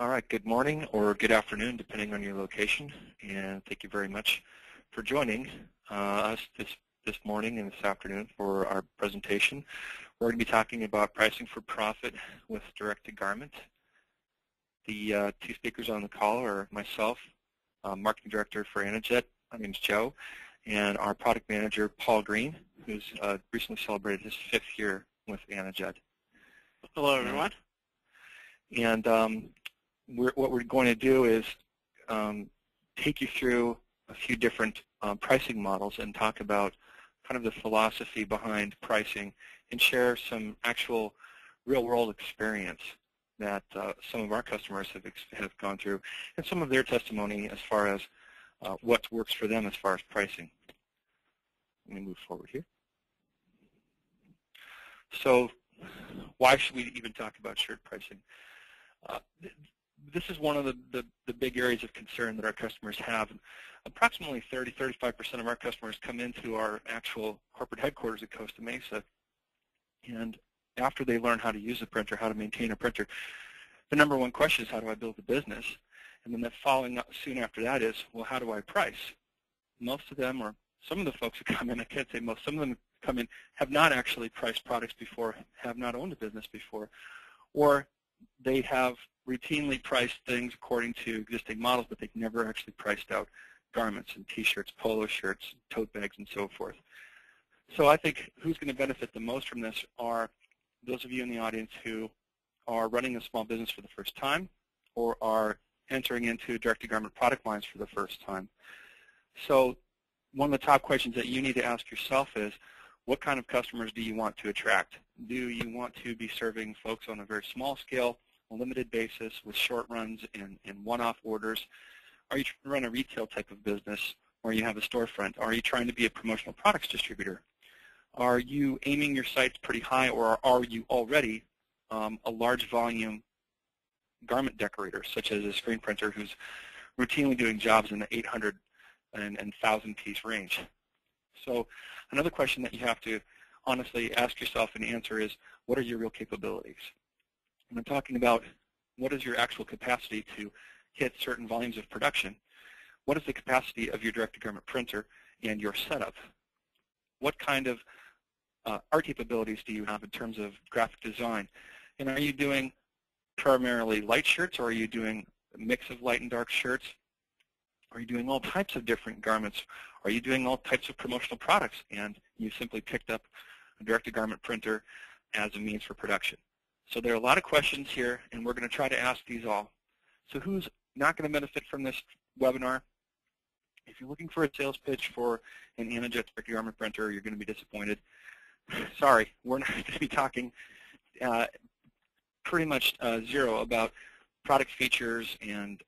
All right, good morning or good afternoon, depending on your location, and thank you very much for joining us this morning and this afternoon for our presentation. We're going to be talking about pricing for profit with direct-to-garment. The two speakers on the call are myself, Marketing Director for AnaJet, my name is Joe, and our Product Manager, Paul Green, who's recently celebrated his 5th year with AnaJet. Hello, everyone. And what we're going to do is take you through a few different pricing models and talk about kind of the philosophy behind pricing and share some actual real-world experience that some of our customers have gone through and some of their testimony as far as what works for them as far as pricing. Let me move forward here. So why should we even talk about shirt pricing? This is one of the big areas of concern that our customers have. Approximately 30-35% of our customers come into our actual corporate headquarters at Costa Mesa, and after they learn how to use a printer, how to maintain a printer, the number one question is, how do I build a business? And then following up soon after that is, well, how do I price? Most of them, or some of the folks who come in, I can't say most, some of them come in, have not actually priced products before, have not owned a business before, or they have routinely priced things according to existing models, but they've never actually priced out garments and T-shirts, polo shirts, tote bags, and so forth. So I think who's going to benefit the most from this are those of you in the audience who are running a small business for the first time or are entering into direct-to-garment product lines for the first time. So one of the top questions that you need to ask yourself is, what kind of customers do you want to attract? Do you want to be serving folks on a very small scale, a limited basis with short runs and one-off orders? Are you trying to run a retail type of business or you have a storefront? Are you trying to be a promotional products distributor? Are you aiming your sights pretty high, or are you already a large volume garment decorator, such as a screen printer who's routinely doing jobs in the 800 and 1,000 piece range? So another question that you have to honestly ask yourself and answer is, what are your real capabilities? And I'm talking about what is your actual capacity to hit certain volumes of production. What is the capacity of your direct-to-garment printer and your setup? What kind of art capabilities do you have in terms of graphic design? And are you doing primarily light shirts, or are you doing a mix of light and dark shirts? Are you doing all types of different garments? Are you doing all types of promotional products and you simply picked up a direct-to-garment printer as a means for production? So there are a lot of questions here, and we're going to try to ask these all. So who's not going to benefit from this webinar? If you're looking for a sales pitch for an AnaJet direct-to-garment printer, you're going to be disappointed. Sorry, we're not going to be talking pretty much zero about product features and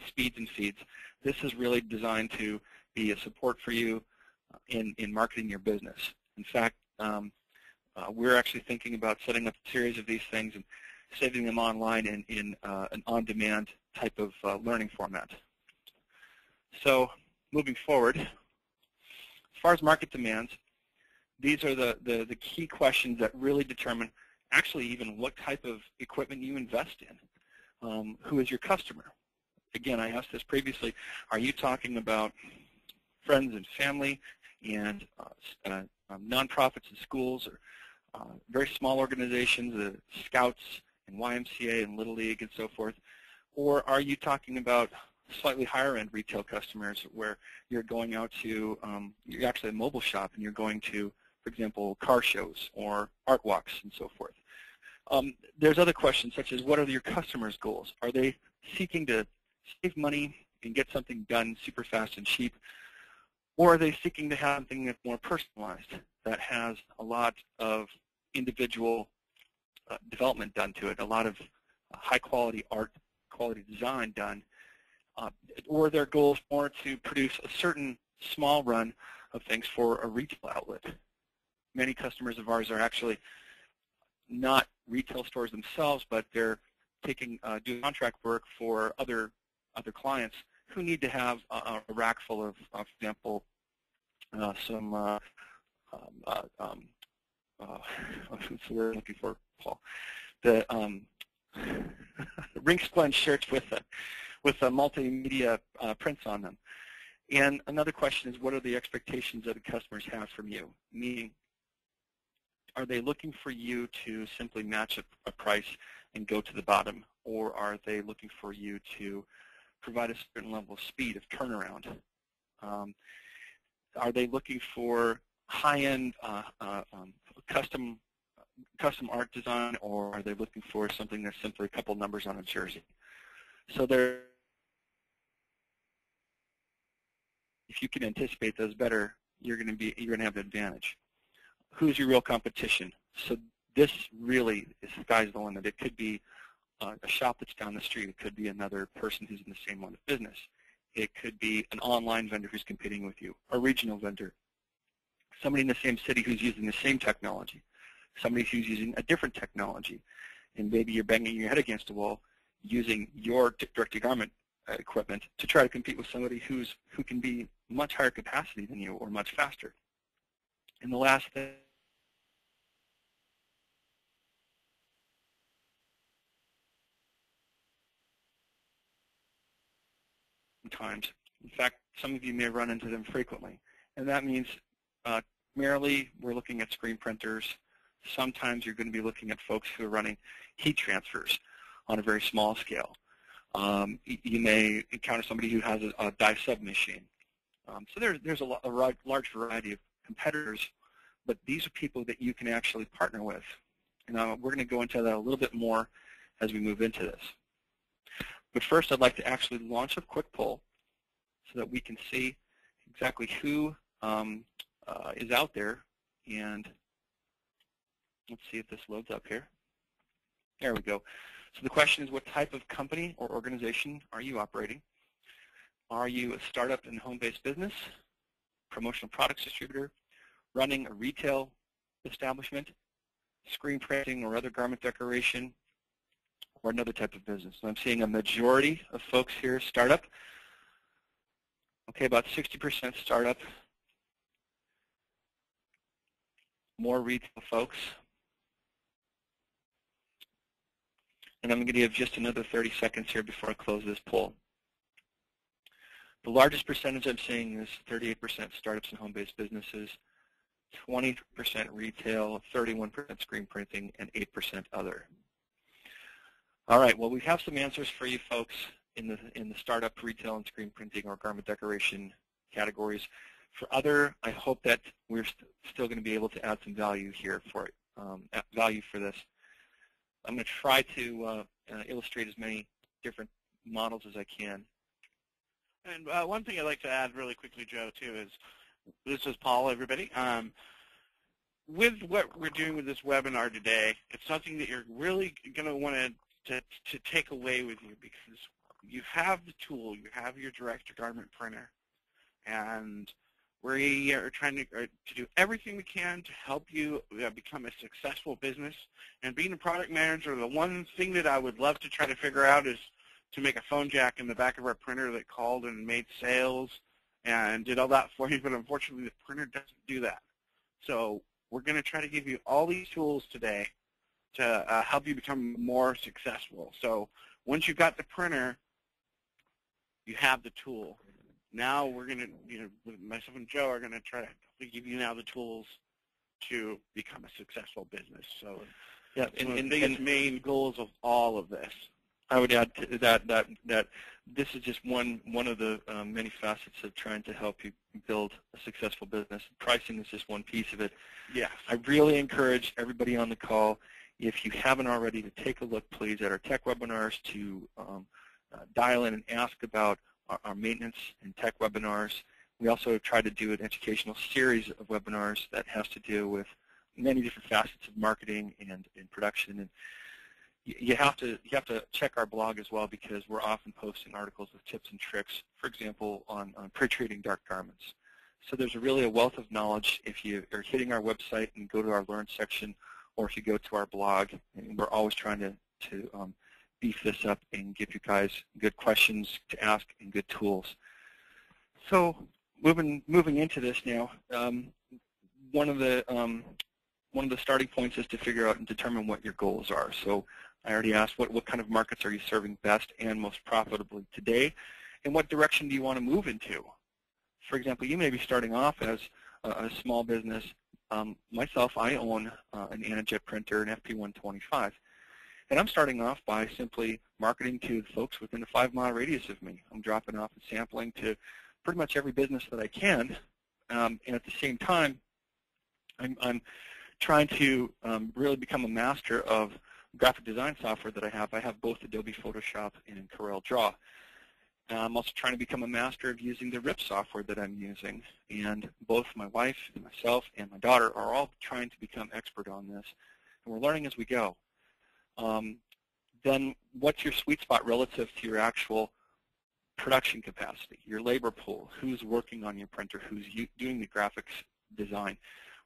speeds and feeds. This is really designed to be a support for you in marketing your business. In fact, we're actually thinking about setting up a series of these things and saving them online in an on-demand type of learning format. So moving forward, as far as market demands, these are the key questions that really determine actually even what type of equipment you invest in. Who is your customer? Again, I asked this previously, are you talking about friends and family and nonprofits and schools, or very small organizations, Scouts and YMCA and Little League and so forth? Or are you talking about slightly higher end retail customers where you're going out to, you're actually a mobile shop and you're going to, for example, car shows or art walks and so forth? There's other questions such as, what are your customers' goals? Are they seeking to save money and get something done super fast and cheap? Or are they seeking to have something that's more personalized, that has a lot of individual development done to it, a lot of high-quality art, quality design done? Or their goal is more to produce a certain small run of things for a retail outlet. Many customers of ours are actually not retail stores themselves, but they're doing contract work for other clients who need to have a rack full of, for example, some what's the word I'm looking for, Paul? ring splend shirts with multimedia prints on them. And another question is, what are the expectations that the customers have from you? Meaning, are they looking for you to simply match a price and go to the bottom, or are they looking for you to provide a certain level of speed of turnaround? Are they looking for high-end custom art design, or are they looking for something that's simply a couple numbers on a jersey? So if you can anticipate those better, you're going to have an advantage. Who's your real competition? So this really is the sky's the limit. It could be a shop that's down the street. It could be another person who's in the same line of business. It could be an online vendor who's competing with you, a regional vendor, somebody in the same city who's using the same technology, somebody who's using a different technology, and maybe you're banging your head against a wall using your direct-to-garment equipment to try to compete with somebody who can be much higher capacity than you or much faster. And the last thing, times. In fact, some of you may run into them frequently. And that means primarily we're looking at screen printers. Sometimes you're going to be looking at folks who are running heat transfers on a very small scale. You may encounter somebody who has a die sub machine. So there's a large variety of competitors, but these are people that you can actually partner with. And we're going to go into that a little bit more as we move into this. But first, I'd like to actually launch a quick poll so that we can see exactly who is out there. And let's see if this loads up here. There we go. So the question is, what type of company or organization are you operating? Are you a startup and home-based business, promotional products distributor, running a retail establishment, screen printing or other garment decoration, or another type of business? So I'm seeing a majority of folks here startup. Okay, about 60% startup. More retail folks. And I'm going to give just another 30 seconds here before I close this poll. The largest percentage I'm seeing is 38% startups and home-based businesses, 20% retail, 31% screen printing, and 8% other. All right, well, we have some answers for you folks in the startup, retail, and screen printing or garment decoration categories. For other, I hope that we're still going to be able to add some value here for this. I'm going to try to illustrate as many different models as I can. And one thing I'd like to add really quickly, Joe, too, is this is Paul, everybody. With what we're doing with this webinar today, it's something that you're really going to want to take away with you, because you have the tool, you have your direct-to-garment printer, and we are trying to do everything we can to help you become a successful business. And being a product manager, the one thing that I would love to try to figure out is to make a phone jack in the back of our printer that called and made sales and did all that for you, but unfortunately the printer doesn't do that. So we're going to try to give you all these tools today to help you become more successful. So once you've got the printer, you have the tool. Now we're going to, myself and Joe are going to try to give you now the tools to become a successful business. So yeah, one of the biggest main goals of all of this. I would add to that this is just one of the many facets of trying to help you build a successful business. Pricing is just one piece of it. Yeah. I really encourage everybody on the call, if you haven't already, to take a look, please, at our tech webinars, to dial in and ask about our maintenance and tech webinars. We also try to do an educational series of webinars that has to do with many different facets of marketing and production. And you have to check our blog as well, because we're often posting articles with tips and tricks, for example, on pre-treating dark garments. So there's really a wealth of knowledge if you are hitting our website and go to our Learn section, or if you go to our blog. And we're always trying to beef this up and give you guys good questions to ask and good tools. So moving into this now, one of the one of the starting points is to figure out and determine what your goals are. So I already asked what kind of markets are you serving best and most profitably today, and what direction do you want to move into? For example, you may be starting off as a small business. Myself, I own an AnaJet printer, an FP125. And I'm starting off by simply marketing to folks within a 5-mile radius of me. I'm dropping off and sampling to pretty much every business that I can. And at the same time, I'm trying to really become a master of graphic design software that I have. I have both Adobe Photoshop and Corel Draw. I'm also trying to become a master of using the RIP software that I'm using. And both my wife and myself and my daughter are all trying to become expert on this. And we're learning as we go. Then what's your sweet spot relative to your actual production capacity, your labor pool, who's working on your printer, who's doing the graphics design?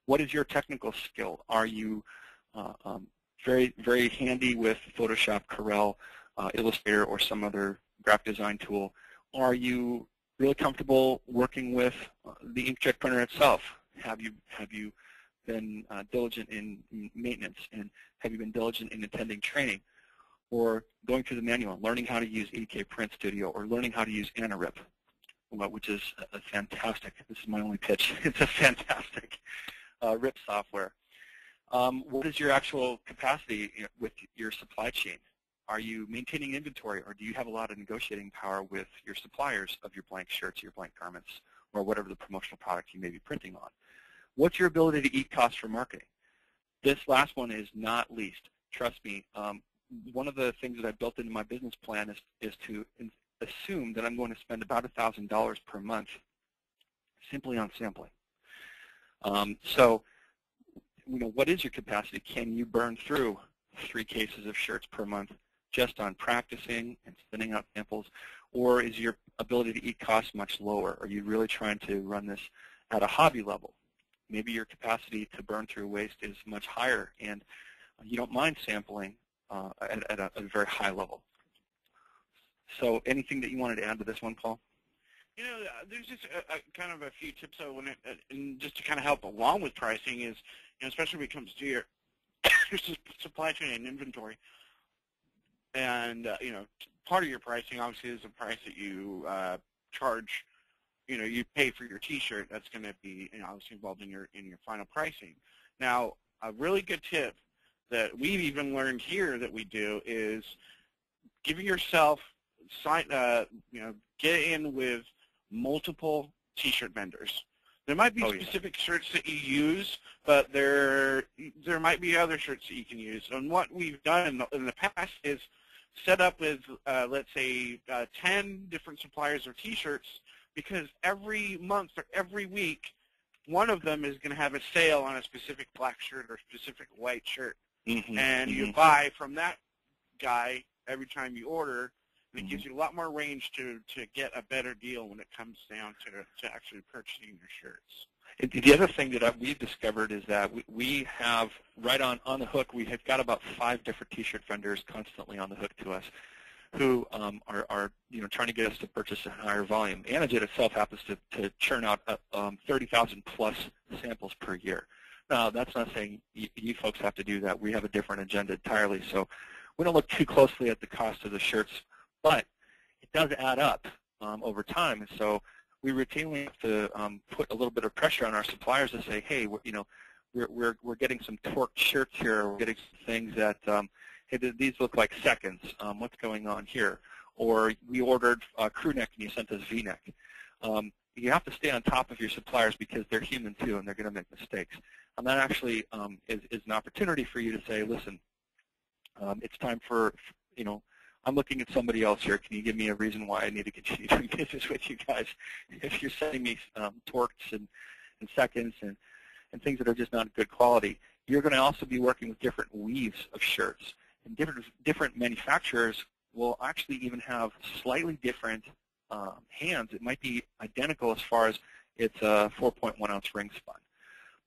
What is your technical skill? Are you very, very handy with Photoshop, Corel, Illustrator, or some other graphic design tool? Are you really comfortable working with the inkjet printer itself? Have you been diligent in maintenance, and have you been diligent in attending training, or going through the manual, learning how to use 80K Print Studio, or learning how to use AnaRip, which is a fantastic, this is my only pitch, it's a fantastic RIP software. What is your actual capacity with your supply chain? Are you maintaining inventory, or do you have a lot of negotiating power with your suppliers of your blank shirts, your blank garments, or whatever the promotional product you may be printing on? What's your ability to eat costs for marketing? This last one is not least. Trust me, one of the things that I built into my business plan is to assume that I'm going to spend about $1,000 per month simply on sampling. So, what is your capacity? Can you burn through 3 cases of shirts per month just on practicing and sending out samples, or is your ability to eat costs much lower? Are you really trying to run this at a hobby level? Maybe your capacity to burn through waste is much higher, and you don't mind sampling at a very high level. So anything that you wanted to add to this one, Paul? There's just kind of a few tips I want to, and just to kind of help along with pricing is, especially when it comes to your supply chain and inventory. And, part of your pricing obviously is the price that you charge, you pay for your T-shirt. That's going to be obviously involved in your final pricing. Now, a really good tip that we've even learned here that we do is giving yourself, get in with multiple T-shirt vendors. There might be specific shirts that you use, but there might be other shirts that you can use. And what we've done in the past is set up with, let's say, 10 different suppliers of T-shirts, because every month or every week, one of them is going to have a sale on a specific black shirt or specific white shirt. And you buy from that guy every time you order, and it gives you a lot more range to get a better deal when it comes down to actually purchasing your shirts. The other thing that we've discovered is that we have, right on the hook, we have got about 5 different T-shirt vendors constantly on the hook to us who are trying to get us to purchase a higher volume. AnaJet itself happens to churn out 30,000 plus samples per year. Now, that's not saying you folks have to do that. We have a different agenda entirely, so we don't look too closely at the cost of the shirts, but it does add up over time. And so we routinely have to put a little bit of pressure on our suppliers to say, hey, we're getting some torqued shirts here. We're getting some things that, hey, these look like seconds. What's going on here? Or we ordered a crew neck and you sent us V-neck. You have to stay on top of your suppliers because they're human too, and they're going to make mistakes. And that actually is an opportunity for you to say, listen, it's time for, I'm looking at somebody else here. Can you give me a reason why I need to continue doing business with you guys? If you're sending me torques and seconds and things that are just not good quality, you're going to also be working with different weaves of shirts. And different manufacturers will actually even have slightly different hands. It might be identical as far as it's a 4.1-ounce ring spun,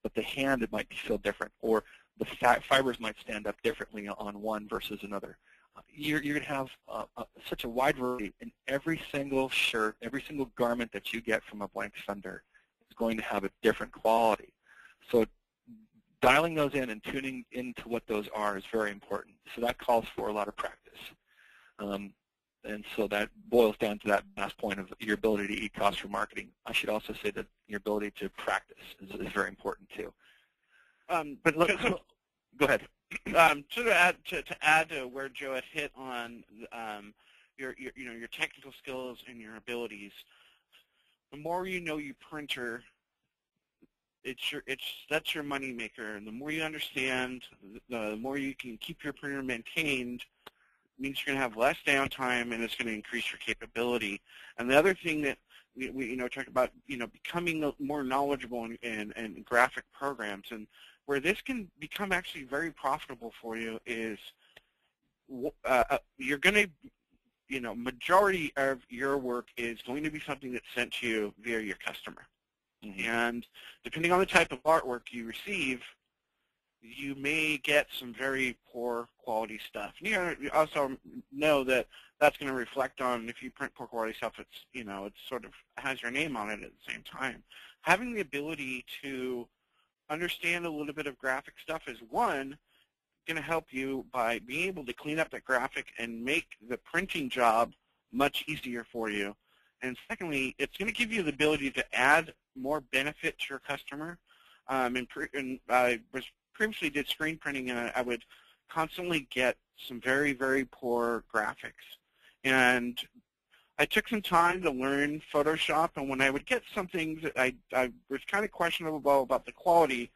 but the hand, it might be feel different, or the fibers might stand up differently on one versus another. You're going to have such a wide variety, and every single shirt, every single garment that you get from a blank vendor is going to have a different quality. So dialing those in and tuning into what those are is very important. So that calls for a lot of practice. And so that boils down to that last point of your ability to eat costs for marketing. I should also say that your ability to practice is very important too. But go ahead. To add to where Joe had hit on your technical skills and your abilities, the more you know your printer, that's your money maker. And the more you understand, the more you can keep your printer maintained. Means you're going to have less downtime, and it's going to increase your capability. And the other thing that we talk about, becoming more knowledgeable in graphic programs, and where this can become actually very profitable for you is you're going to, majority of your work is going to be something that's sent to you via your customer. Mm-hmm. And depending on the type of artwork you receive, you may get some very poor quality stuff. You also know that that's going to reflect on, if you print poor quality stuff, it sort of has your name on it at the same time. Having the ability to understand a little bit of graphic stuff is, one, going to help you by being able to clean up that graphic and make the printing job much easier for you. And secondly, it's going to give you the ability to add more benefit to your customer. And I previously did screen printing, and I would constantly get some very, very poor graphics. And I took some time to learn Photoshop, and when I would get something that I was kind of questionable about the quality,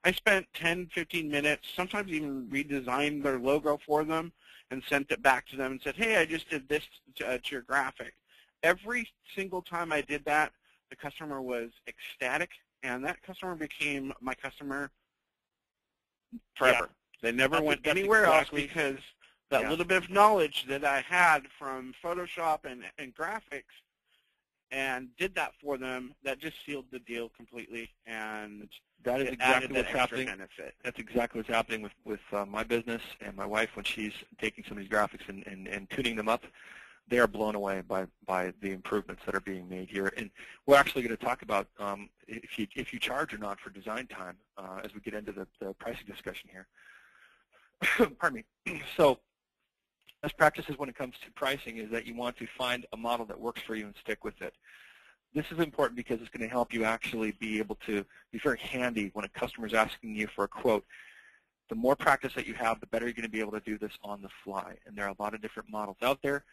I spent 10, 15 minutes, sometimes even redesigned their logo for them and sent it back to them and said, hey, I just did this to your graphic. Every single time I did that, the customer was ecstatic, and that customer became my customer forever. Yeah. They never went anywhere else because that little bit of knowledge that I had from Photoshop and graphics and did that for them, that just sealed the deal completely. And that is exactly what's happening. That's exactly what's happening with my business and my wife when she's taking some of these graphics and tuning them up. They are blown away by the improvements that are being made here. And we're actually going to talk about if you charge or not for design time as we get into the pricing discussion here. Pardon me. So best practices when it comes to pricing is that you want to find a model that works for you and stick with it. This is important because it's going to help you actually be able to be very handy when a customer is asking you for a quote. The more practice that you have, the better you're going to be able to do this on the fly. And there are a lot of different models out there.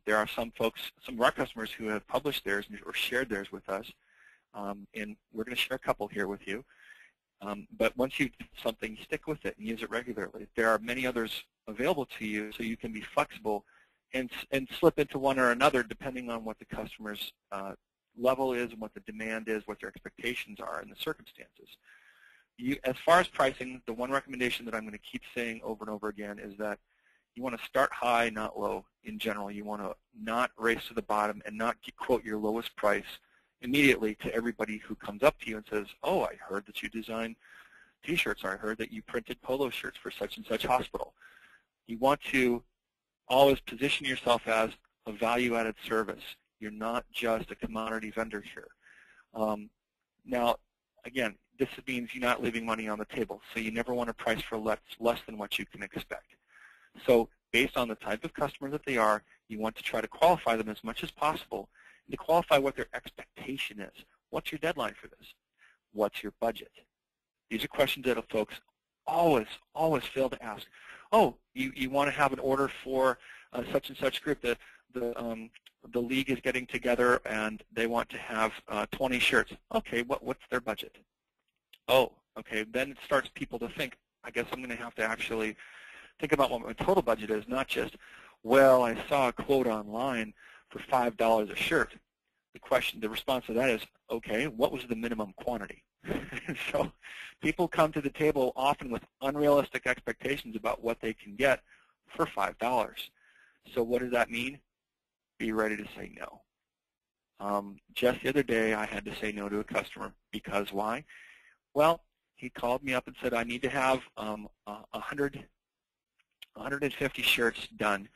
There are some folks, some of our customers who have published theirs or shared theirs with us, and we're going to share a couple here with you. But once you do something, stick with it and use it regularly. There are many others available to you, so you can be flexible and slip into one or another depending on what the customer's level is and what the demand is, what their expectations are, and the circumstances. As far as pricing, the one recommendation that I'm going to keep saying over and over again is that you want to start high, not low. In general, you want to not race to the bottom and not quote your lowest price immediately to everybody who comes up to you and says, oh, I heard that you design T-shirts, or I heard that you printed polo shirts for such and such hospital. You want to always position yourself as a value-added service. You're not just a commodity vendor here. Now, again, this means you're not leaving money on the table, so you never want to price for less than what you can expect. So based on the type of customer that they are, you want to try to qualify them as much as possible and to qualify what their expectation is. What's your deadline for this? What's your budget? These are questions that folks always fail to ask. Oh, you want to have an order for such and such group. The league is getting together and they want to have 20 shirts. Okay, what's their budget? Oh, okay, then it starts people to think, I guess I'm going to have to actually think about what my total budget is, not just, well, I saw a quote online for $5 a shirt. The response to that is, okay, what was the minimum quantity? So people come to the table often with unrealistic expectations about what they can get for $5. So what does that mean? Be ready to say no. Just the other day, I had to say no to a customer because why? Well, he called me up and said, I need to have 150 shirts done.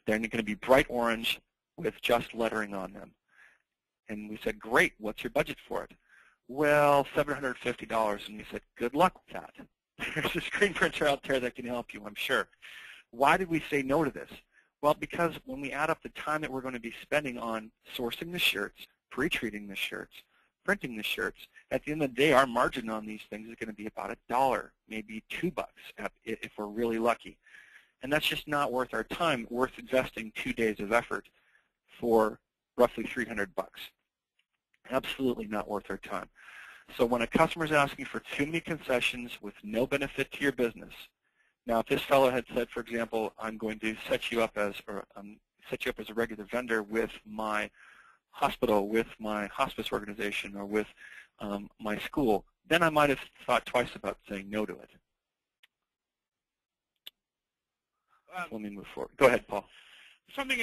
They're going to be bright orange with just lettering on them. And we said, great, what's your budget for it? well, $750. And we said, good luck with that. There's a screen printer out there that can help you, I'm sure. Why did we say no to this? Well, because when we add up the time that we're going to be spending on sourcing the shirts, pre-treating the shirts, printing the shirts, at the end of the day, our margin on these things is going to be about $1, maybe $2 if we're really lucky. And that's just not worth our time, worth investing 2 days of effort for roughly $300. Absolutely not worth our time. So when a customer is asking for too many concessions with no benefit to your business, now if this fellow had said, for example, I'm going to set you up as a regular vendor with my hospital, with my hospice organization, or with my school, then I might have thought twice about saying no to it. Let me move forward. Go ahead, Paul. Something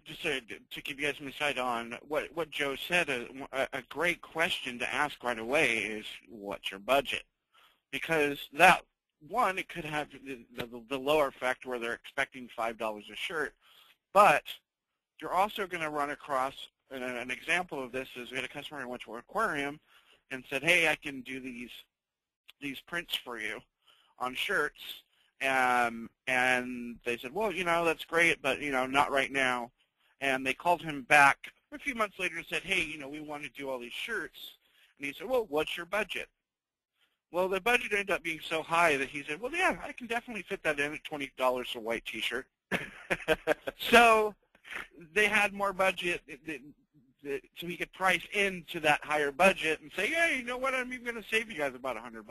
just to give you guys some insight on what Joe said, a great question to ask right away is, what's your budget? Because that, one, it could have the lower effect where they're expecting $5 a shirt, but you're also going to run across, an example of this is we had a customer who went to an aquarium and said, hey, I can do these prints for you on shirts. And they said, well, that's great, but, not right now. And they called him back a few months later and said, hey, we want to do all these shirts. And he said, well, what's your budget? Well, the budget ended up being so high that he said, well, yeah, I can definitely fit that in at $20 for a white T-shirt. So they had more budget so he could price into that higher budget and say, yeah, you know what, I'm even going to save you guys about $100.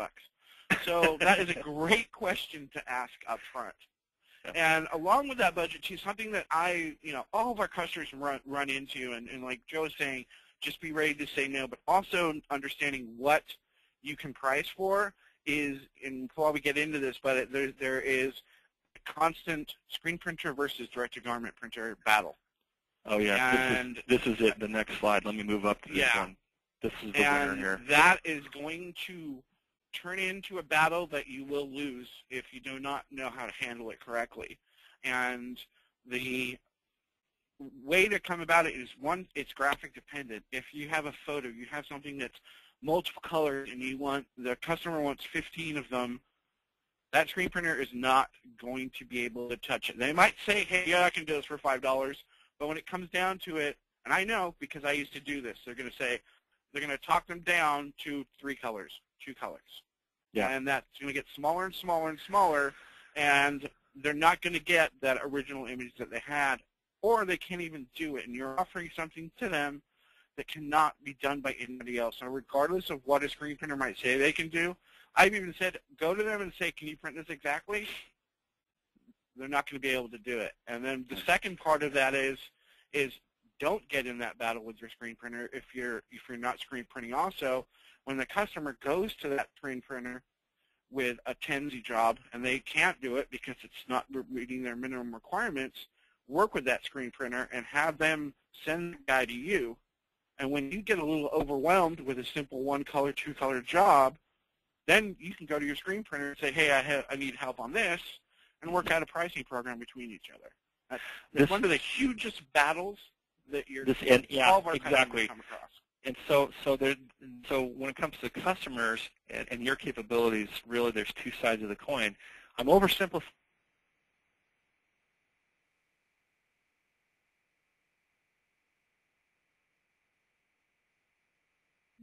So that is a great question to ask up front. And along with that budget, too, something that all of our customers run into, and like Joe was saying, just be ready to say no, but also understanding what you can price for is, and before we get into this, but there is a constant screen printer versus direct-to-garment printer battle. Oh, yeah. And this is it, the next slide. Let me move up to this one. This is the winner here. That is going to turn into a battle that you will lose if you do not know how to handle it correctly. And the way to come about it is, one, it's graphic dependent. If you have a photo, you have something that's multiple colors, and the customer wants 15 of them, that screen printer is not going to be able to touch it. They might say, hey, yeah, I can do this for $5, but when it comes down to it, and I know because I used to do this, they're going to talk them down to 3 colors, 2 colors. Yeah. And that's going to get smaller and smaller and smaller, and they're not going to get that original image that they had, or they can't even do it. And you're offering something to them that cannot be done by anybody else. So regardless of what a screen printer might say they can do, I've even said, go to them and say, can you print this exactly? They're not going to be able to do it. And then the second part of that is don't get in that battle with your screen printer if you're not screen printing also. When the customer goes to that screen printer with a 10Z job and they can't do it because it's not meeting their minimum requirements, work with that screen printer and have them send the guy to you. And when you get a little overwhelmed with a simple 1-color, 2-color job, then you can go to your screen printer and say, hey, I need help on this, and work out a pricing program between each other. That's one of the hugest battles that all of our customers come across. And so when it comes to customers and your capabilities, really there's 2 sides of the coin. I'm oversimplifying.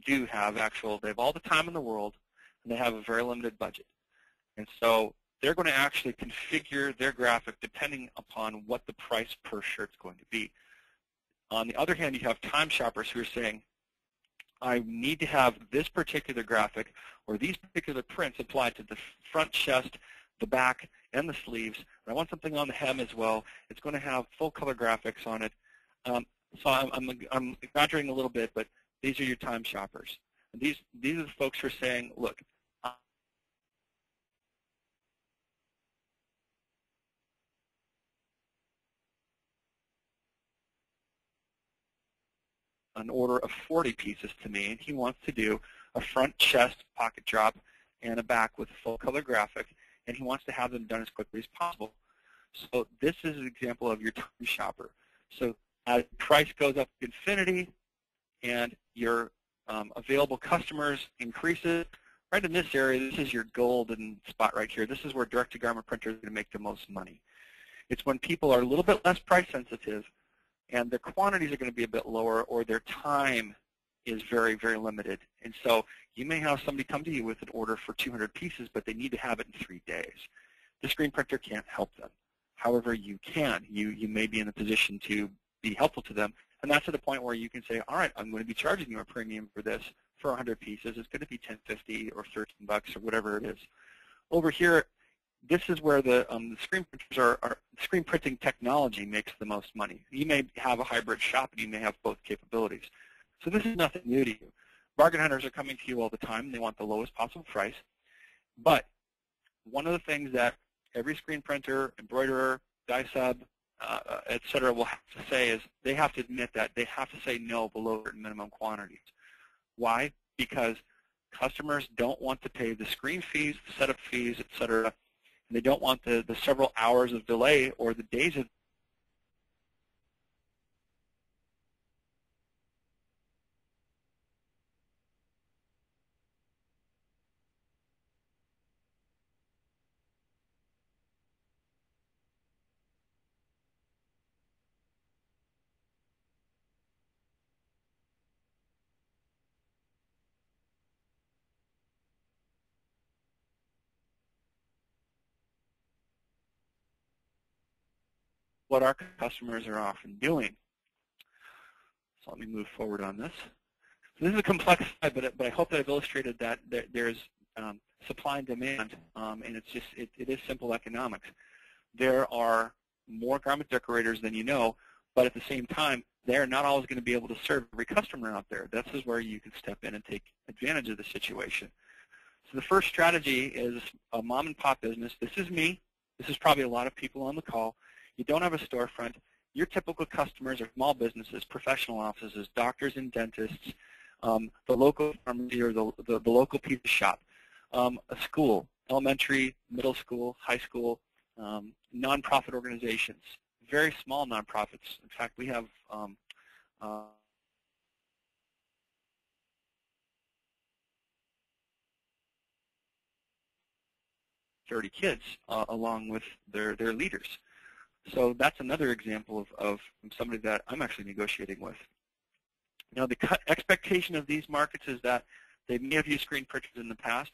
They have all the time in the world, and they have a very limited budget. And so they're going to actually configure their graphic depending upon what the price per shirt is going to be. On the other hand, you have time shoppers who are saying, I need to have this particular graphic or these particular prints applied to the front chest, the back, and the sleeves. And I want something on the hem as well. It's going to have full color graphics on it. So I'm exaggerating a little bit, but these are your time shoppers. And these are the folks who are saying, look, an order of 40 pieces to me, and he wants to do a front chest pocket drop and a back with a full color graphic, and he wants to have them done as quickly as possible. So this is an example of your time shopper. So as price goes up to infinity and your available customers increases. Right in this area, this is your golden spot right here. This is where direct-to-garment printers are going to make the most money. It's when people are a little bit less price sensitive and their quantities are going to be a bit lower, or their time is very, very limited. And so you may have somebody come to you with an order for 200 pieces, but they need to have it in 3 days. The screen printer can't help them. However, you can. You may be in a position to be helpful to them, and that's at the point where you can say, all right, I'm going to be charging you a premium for this for 100 pieces. It's going to be $10.50 or $13 or whatever it is. Over here, this is where the screen printers screen printing technology makes the most money. You may have a hybrid shop, and you may have both capabilities. So this is nothing new to you. Bargain hunters are coming to you all the time. They want the lowest possible price. But one of the things that every screen printer, embroiderer, dye sub, et cetera, will have to say is they have to admit that they have to say no below certain minimum quantities. Why? Because customers don't want to pay the screen fees, the setup fees, et cetera, and they don't want the several hours of delay or the days of what our customers are often doing. So let me move forward on this. So this is a complex slide, but I hope that I've illustrated that there's supply and demand, and it is simple economics. There are more garment decorators than you know, but at the same time, they're not always going to be able to serve every customer out there. This is where you can step in and take advantage of the situation. So the first strategy is a mom and pop business. This is me. This is probably a lot of people on the call. You don't have a storefront. Your typical customers are small businesses, professional offices, doctors and dentists, the local pharmacy or the local pizza shop, a school, elementary, middle school, high school, nonprofit organizations, very small nonprofits. In fact, we have 30 kids along with their leaders. So that's another example of somebody that I'm actually negotiating with. Now, the expectation of these markets is that they may have used screen printers in the past.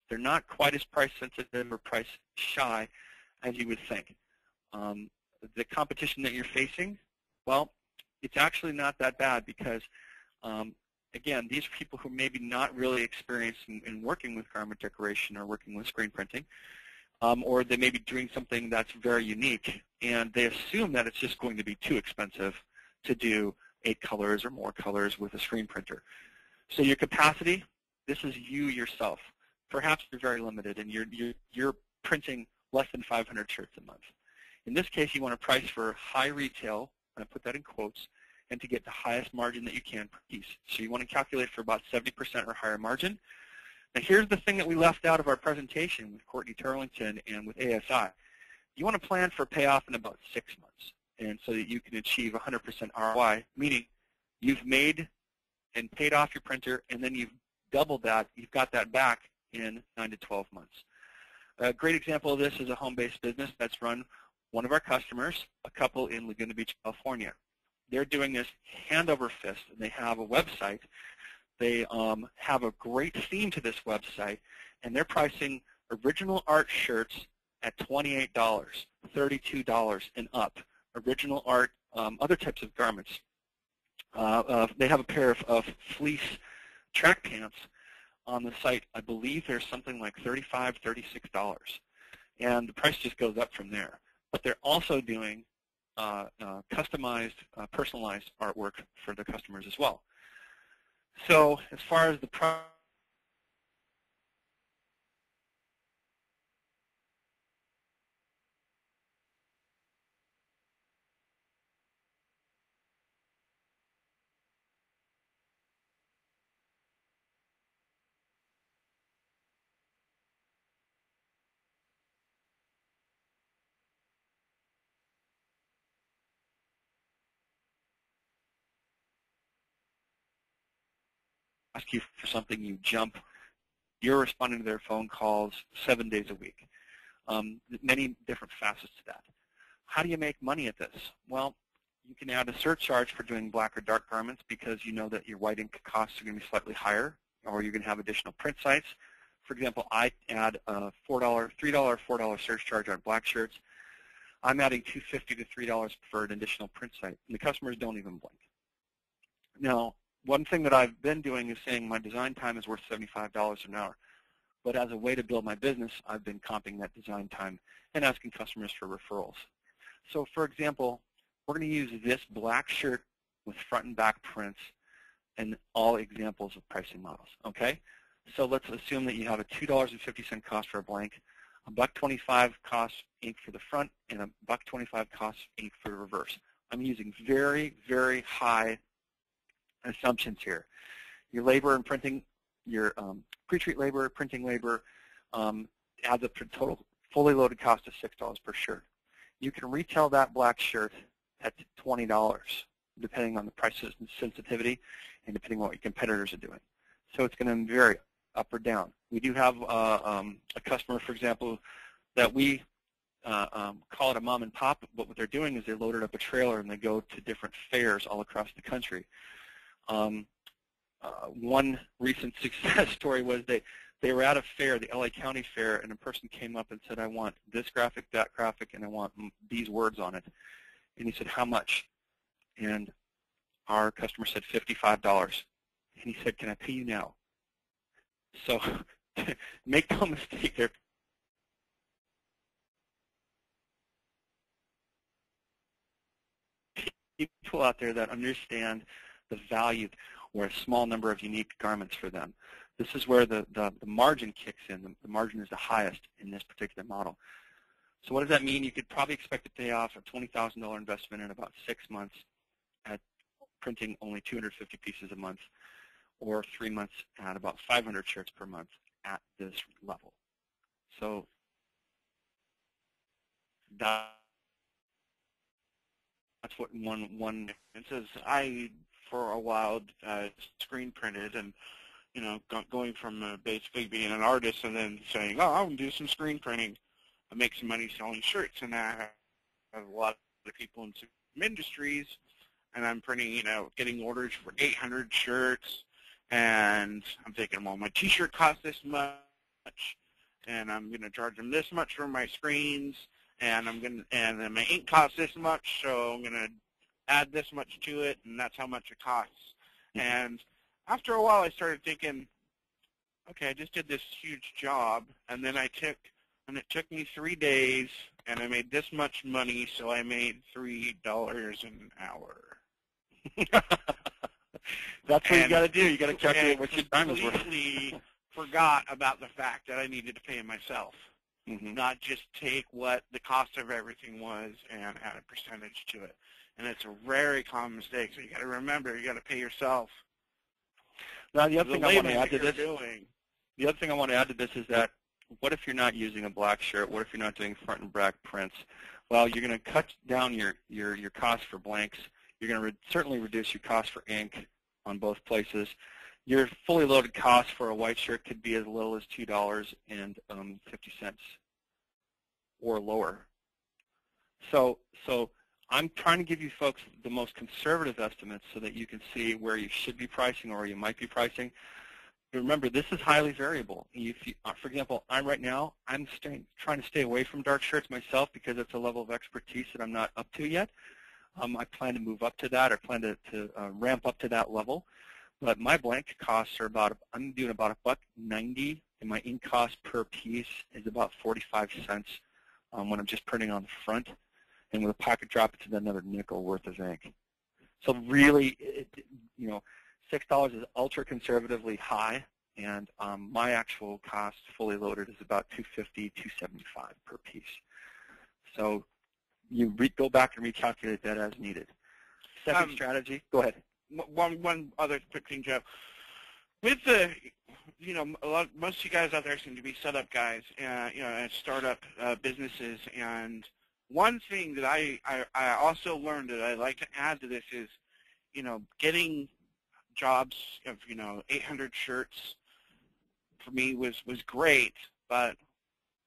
They're not quite as price sensitive or price shy as you would think. The competition that you're facing, well, it's actually not that bad because, again, these are people who may be not really experienced in working with garment decoration or working with screen printing, or they may be doing something that's very unique, and they assume that it's just going to be too expensive to do 8 colors or more colors with a screen printer. So your capacity, this is you yourself. Perhaps you're very limited, and you're printing less than 500 shirts a month. In this case, you want to price for high retail, and I put that in quotes, and to get the highest margin that you can per piece. So you want to calculate for about 70% or higher margin. Now here's the thing that we left out of our presentation with Courtney Turlington and with ASI. You want to plan for payoff in about 6 months, and so that you can achieve 100% ROI, meaning you've made and paid off your printer, and then you've doubled that, you've got that back in 9 to 12 months. A great example of this is a home-based business that's run one of our customers, a couple in Laguna Beach, California. They're doing this hand over fist, and they have a website. They have a great theme to this website, and they're pricing original art shirts at $28, $32 and up. Original art, other types of garments. They have a pair of fleece track pants on the site. I believe there's something like $35, $36, and the price just goes up from there. But they're also doing customized, personalized artwork for the customers as well. So as far as the you for something, you jump. You're responding to their phone calls 7 days a week. Many different facets to that. How do you make money at this? Well, you can add a surcharge for doing black or dark garments because you know that your white ink costs are going to be slightly higher, or you're going to have additional print sites. For example, I add a $3, $4 surcharge on black shirts. I'm adding $2.50 to $3 for an additional print site, and the customers don't even blink. Now, one thing that I've been doing is saying my design time is worth $75 an hour. But as a way to build my business, I've been comping that design time and asking customers for referrals. So for example, we're going to use this black shirt with front and back prints and all examples of pricing models, okay? So let's assume that you have a $2.50 cost for a blank, a $1.25 cost ink for the front, and a $1.25 cost ink for the reverse. I'm using very, very high assumptions here. Your labor and printing, your pre-treat labor, printing labor, adds up to total fully loaded cost of $6 per shirt. You can retail that black shirt at $20, depending on the price sensitivity and depending on what your competitors are doing. So it's going to vary up or down. We do have a customer, for example, that we call it a mom and pop, but what they're doing is they loaded up a trailer and they go to different fairs all across the country. One recent success story was they were at a fair, the LA County Fair, and a person came up and said, I want this graphic, that graphic, and I want these words on it. And he said, how much? And our customer said $55. And he said, can I pay you now? So make no mistake, there are people out there that understand the value or a small number of unique garments for them. This is where the margin kicks in. The margin is the highest in this particular model. So what does that mean? You could probably expect to pay off a $20,000 investment in about 6 months at printing only 250 pieces a month, or 3 months at about 500 shirts per month at this level. So that's what one it says I for a while screen printed, and going from basically being an artist and then saying, oh, I'm going to do some screen printing, I make some money selling shirts, and I have a lot of people in some industries, and I'm printing, getting orders for 800 shirts, and I'm thinking, well, my T-shirt costs this much, and I'm going to charge them this much for my screens, and then my ink costs this much, so I'm going to add this much to it, and that's how much it costs. And after a while, I started thinking, okay, I just did this huge job, and then it took me 3 days, and I made this much money, so I made $3 an hour. That's what you got to do. You got to calculate what your time is worth. Completely forgot about the fact that I needed to pay myself, not just take what the cost of everything was and add a percentage to it. And it's a very common mistake. So you got to remember, you got to pay yourself. Now, the other thing I want to add to this, the other thing I want to add to this is that, what if you're not using a black shirt? What if you're not doing front and back prints? Well, you're going to cut down your cost for blanks. You're going to certainly reduce your cost for ink on both places. Your fully loaded cost for a white shirt could be as little as $2.50 or lower. So I'm trying to give you folks the most conservative estimates so that you can see where you should be pricing or where you might be pricing. But remember, this is highly variable. For example, I'm trying to stay away from dark shirts myself because it's a level of expertise that I'm not up to yet. I plan to move up to that, or plan to ramp up to that level. But my blank costs are I'm doing about $1.90, and my ink cost per piece is about 45 cents when I'm just printing on the front. And with a pocket drop, it's another nickel worth of ink. So really, $6 is ultra conservatively high, and my actual cost fully loaded is about $2.50, $2.75 per piece. So you go back and recalculate that as needed. Second strategy, go ahead. One other quick thing, Joe. With most of you guys out there seem to be setup guys, and startup businesses, and one thing that I also learned that I'd like to add to this is, getting jobs of 800 shirts for me was great, but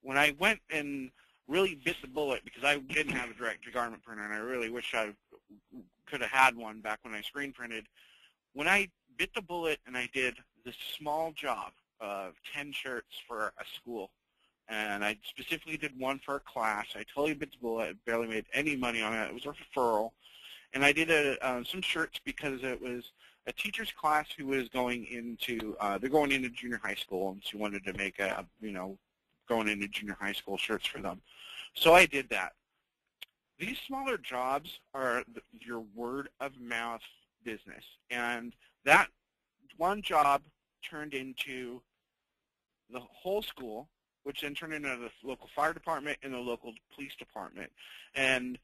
when I went and really bit the bullet, because I didn't have a direct garment printer, and I really wish I could have had one back when I screen printed. When I bit the bullet and I did this small job of 10 shirts for a school, and I specifically did one for a class, I totally bit the bullet. I barely made any money on it. It was a referral. And I did some shirts because it was a teacher's class who was going into, they're going into junior high school, and she wanted to make going into junior high school shirts for them. So I did that. These smaller jobs are your word of mouth business. And that one job turned into the whole school, which then turned into the local fire department and the local police department. And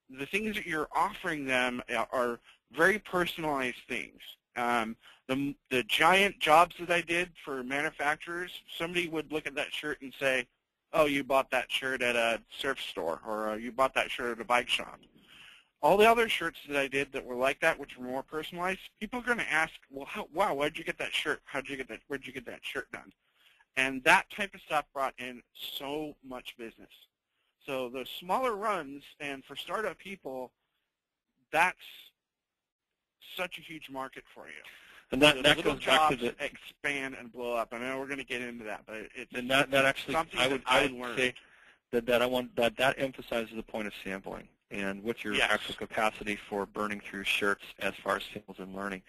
the things that you're offering them are very personalized things. The giant jobs that I did for manufacturers, somebody would look at that shirt and say, oh, you bought that shirt at a surf store, or you bought that shirt at a bike shop. All the other shirts that I did that were like that, which were more personalized, people are going to ask, well, wow, why'd you get that shirt? Where'd you get that shirt done? And that type of stuff brought in so much business. So those smaller runs, and for startup people, that's such a huge market for you. And that goes back to the expand and blow up. I know we're going to get into that, but it's and that actually something I would say that emphasizes the point of sampling and what's your actual capacity for burning through shirts as far as samples and learning.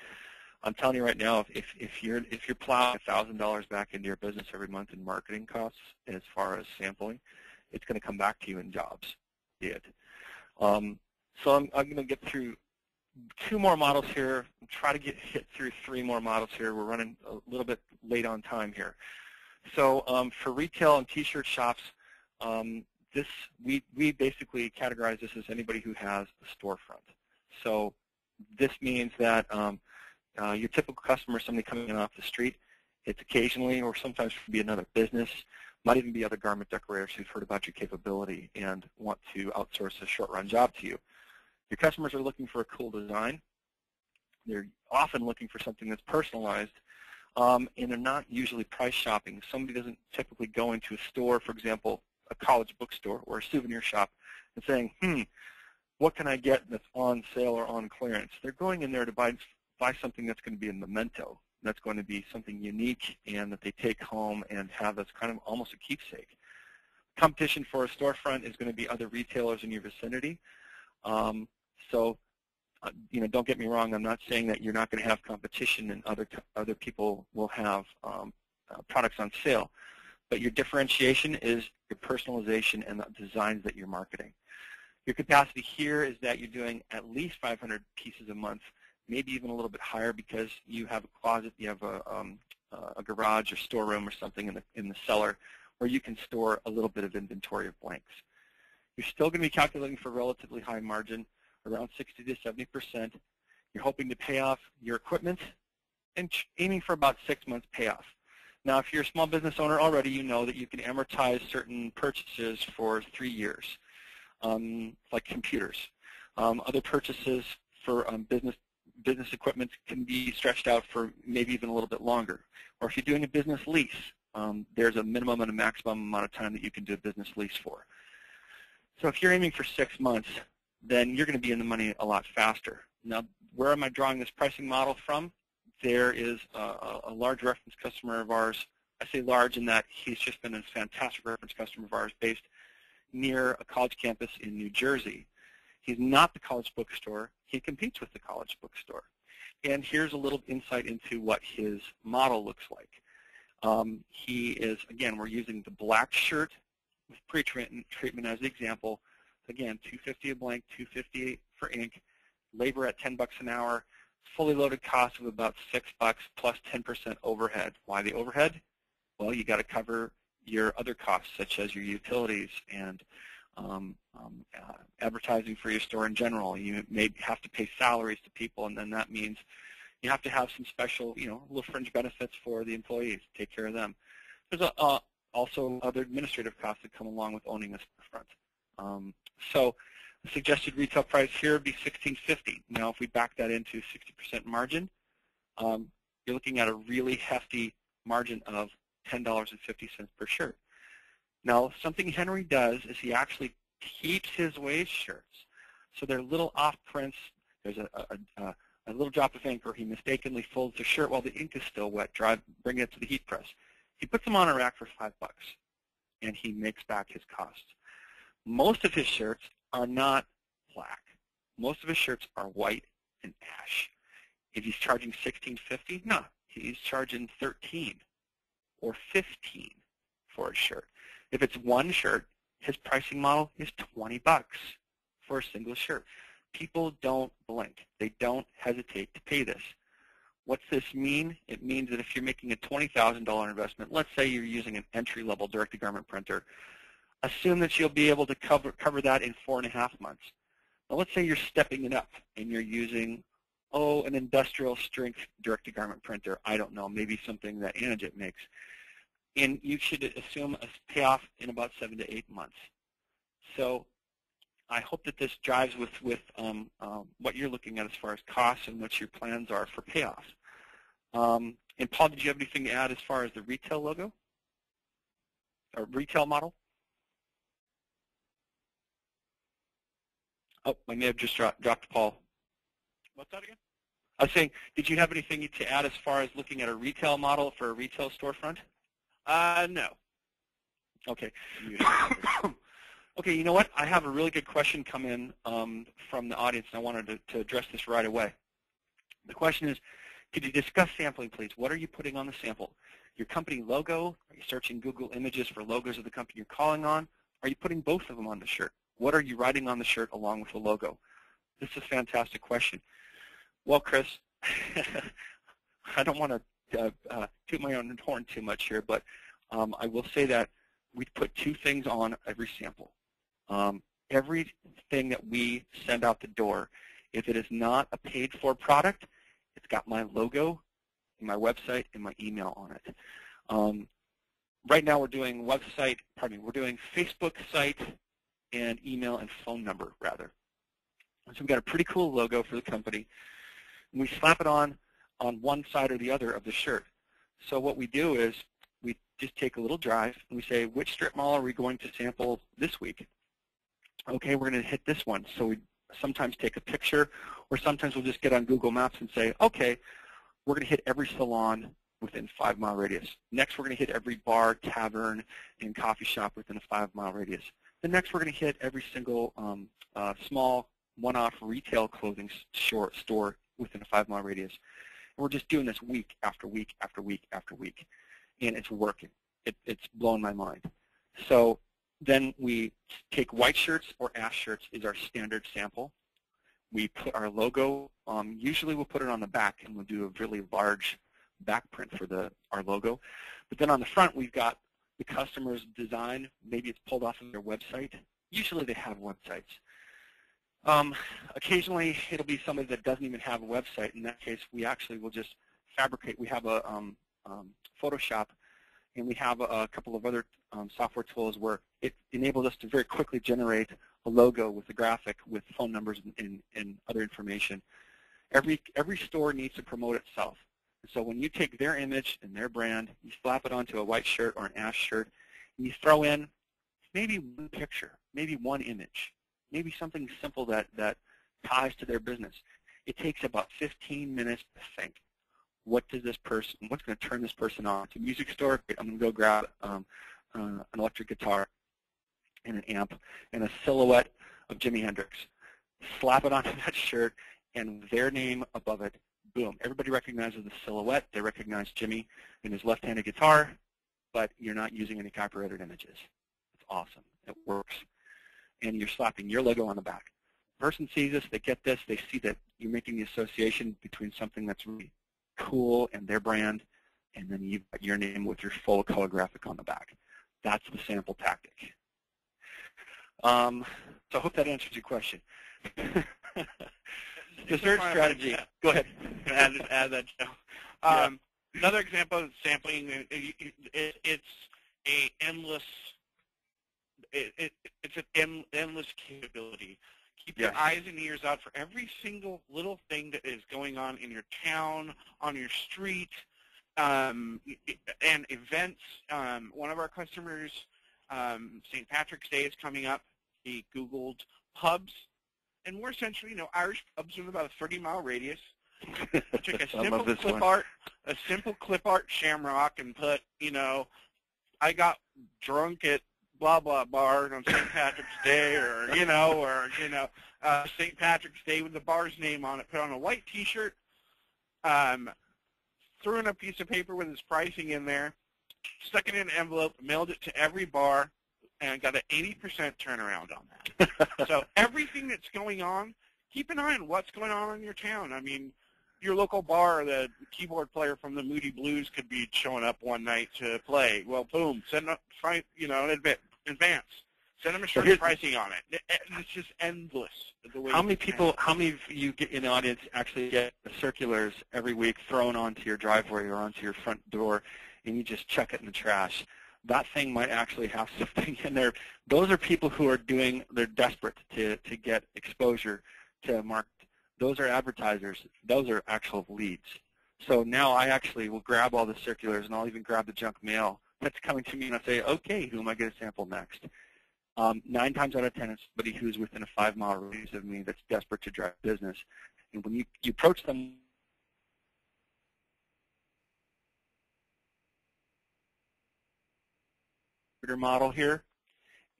I'm telling you right now, if you're plowing $1,000 back into your business every month in marketing costs as far as sampling, it's going to come back to you in jobs. So I'm going to get through 2 more models here. Try to hit through 3 more models here. We're running a little bit late on time here. So for retail and T-shirt shops, we basically categorize this as anybody who has a storefront. So this means that your typical customer is somebody coming in off the street. It's occasionally or sometimes it could be another business. Might even be other garment decorators who've heard about your capability and want to outsource a short-run job to you. Your customers are looking for a cool design. They're often looking for something that's personalized, and they're not usually price shopping. Somebody doesn't typically go into a store, for example, a college bookstore or a souvenir shop, and saying, what can I get that's on sale or on clearance? They're going in there to buy something that's going to be a memento, that's going to be something unique and that they take home and have that's kind of almost a keepsake. Competition for a storefront is going to be other retailers in your vicinity. Don't get me wrong. I'm not saying that you're not going to have competition and other people will have products on sale, but your differentiation is your personalization and the designs that you're marketing. Your capacity here is that you're doing at least 500 pieces a month, maybe even a little bit higher because you have a closet, you have a garage or storeroom or something in the cellar where you can store a little bit of inventory of blanks. You're still going to be calculating for relatively high margin, around 60 to 70%. You're hoping to pay off your equipment and aiming for about 6 months payoff. Now, if you're a small business owner already, you know that you can amortize certain purchases for 3 years, like computers. Other purchases for business equipment can be stretched out for maybe even a little bit longer. Or if you're doing a business lease, there's a minimum and a maximum amount of time that you can do a business lease for. So if you're aiming for 6 months, then you're going to be in the money a lot faster. Now, where am I drawing this pricing model from? There is a large reference customer of ours. I say large in that he's just been a fantastic reference customer of ours based near a college campus in New Jersey. He's not the college bookstore. He competes with the college bookstore. And here's a little insight into what his model looks like. He is, again, we're using the black shirt with pre-treatment as the example. Again, $250 a blank, $250 for ink, labor at $10 an hour, fully loaded cost of about $6 plus 10% overhead. Why the overhead? Well, you got to cover your other costs, such as your utilities and advertising for your store in general. You may have to pay salaries to people, and then that means you have to have some special, little fringe benefits for the employees. Take care of them. There's also other administrative costs that come along with owning a storefront. So the suggested retail price here would be $16.50. Now, if we back that into 60% margin, you're looking at a really hefty margin of $10.50 per shirt. Now, something Henry does is he actually keeps his waist shirts. So they're little off prints. There's a little drop of ink, or he mistakenly folds the shirt while the ink is still wet, bring it to the heat press. He puts them on a rack for $5, and he makes back his costs. Most of his shirts are not black. Most of his shirts are white and ash. If he's charging $16.50, no, he's charging $13 or $15 for a shirt. If it's one shirt, his pricing model is $20 for a single shirt. People don't blink. They don't hesitate to pay this. What's this mean? It means that if you're making a $20,000 investment, let's say you're using an entry-level direct-to-garment printer, assume that you'll be able to cover that in 4.5 months. Now let's say you're stepping it up and you're using, an industrial strength direct-to-garment printer. I don't know, maybe something that AnaJet makes. And you should assume a payoff in about 7 to 8 months. So I hope that this jives with what you're looking at as far as costs and what your plans are for payoff. And Paul, did you have anything to add as far as the retail logo or retail model? Oh, I may have just dropped Paul. What's that again? I was saying, did you have anything to add as far as looking at a retail model for a retail storefront? No. Okay. Okay, you know what? I have a really good question come in from the audience, and I wanted to address this right away. The question is, could you discuss sampling, please? What are you putting on the sample? Your company logo? Are you searching Google Images for logos of the company you're calling on? Are you putting both of them on the shirt? What are you writing on the shirt along with the logo? This is a fantastic question. Well, Chris, I don't want to toot my own horn too much here, but I will say that we put two things on every sample. Everything that we send out the door, if it is not a paid-for product, it's got my logo, my website, and my email on it. Right now we're doing we're doing Facebook site and email and phone number, rather. So we've got a pretty cool logo for the company. And we slap it on one side or the other of the shirt. So what we do is we just take a little drive and we say, which strip mall are we going to sample this week? Okay, we're going to hit this one. So we sometimes take a picture, or sometimes we'll just get on Google Maps and say, okay, we're going to hit every salon within 5-mile radius. Next, we're going to hit every bar, tavern, and coffee shop within a 5-mile radius. The next, we're going to hit every single small one-off retail clothing store within a 5-mile radius. And we're just doing this week after week after week after week, and it's working. It's blown my mind. So then we take white shirts or ash shirts is our standard sample. We put our logo, usually we'll put it on the back, and we'll do a really large back print for our logo. But then on the front, we've got the customer's design. Maybe it's pulled off of their website. Usually they have websites. Occasionally, it'll be somebody that doesn't even have a website. In that case, we actually will just fabricate. We have a Photoshop, and we have a couple of other software tools where it enables us to very quickly generate a logo with a graphic with phone numbers and other information. Every store needs to promote itself. So when you take their image and their brand, you slap it onto a white shirt or an ash shirt, and you throw in maybe one picture, maybe one image, maybe something simple that ties to their business. It takes about 15 minutes to think. What's going to turn this person on? To a music store, I'm going to go grab an electric guitar and an amp and a silhouette of Jimi Hendrix. Slap it onto that shirt and their name above it. Boom. Everybody recognizes the silhouette. They recognize Jimmy and his left-handed guitar, but you're not using any copyrighted images. It's awesome. It works. And you're slapping your logo on the back. The person sees this, they get this, they see that you're making the association between something that's really cool and their brand, and then you've got your name with your full color graphic on the back. That's the sample tactic. So I hope that answers your question. The third strategy. Go ahead. Add that, Joe. Yeah. Another example of sampling, it's an endless capability. Keep your eyes and ears out for every single little thing that is going on in your town, on your street, and events. One of our customers, St. Patrick's Day is coming up. He Googled pubs, and we're essentially, Irish pubs with about a 30-mile radius. I took a simple clip art shamrock and put, I got drunk at blah blah bar on St. Patrick's Day, or St. Patrick's Day with the bar's name on it. Put on a white T-shirt, threw in a piece of paper with his pricing in there, stuck it in an envelope, mailed it to every bar, and got an 80% turnaround on that. So everything that's going on, keep an eye on what's going on in your town. I mean, your local bar, the keyboard player from the Moody Blues could be showing up one night to play. Well, boom, send up, in advance. Send them a short pricing on it. It's just endless. How many of you get in the audience actually get the circulars every week thrown onto your driveway or onto your front door, and you just chuck it in the trash? That thing might actually have something in there. Those are people who are they're desperate to get exposure to market. Those are advertisers. Those are actual leads. So now I actually will grab all the circulars, and I'll even grab the junk mail that's coming to me, and I'll say, okay, who am I going to sample next? 9 times out of 10, it's somebody who's within a 5-mile radius of me that's desperate to drive business. And when you approach them, model here,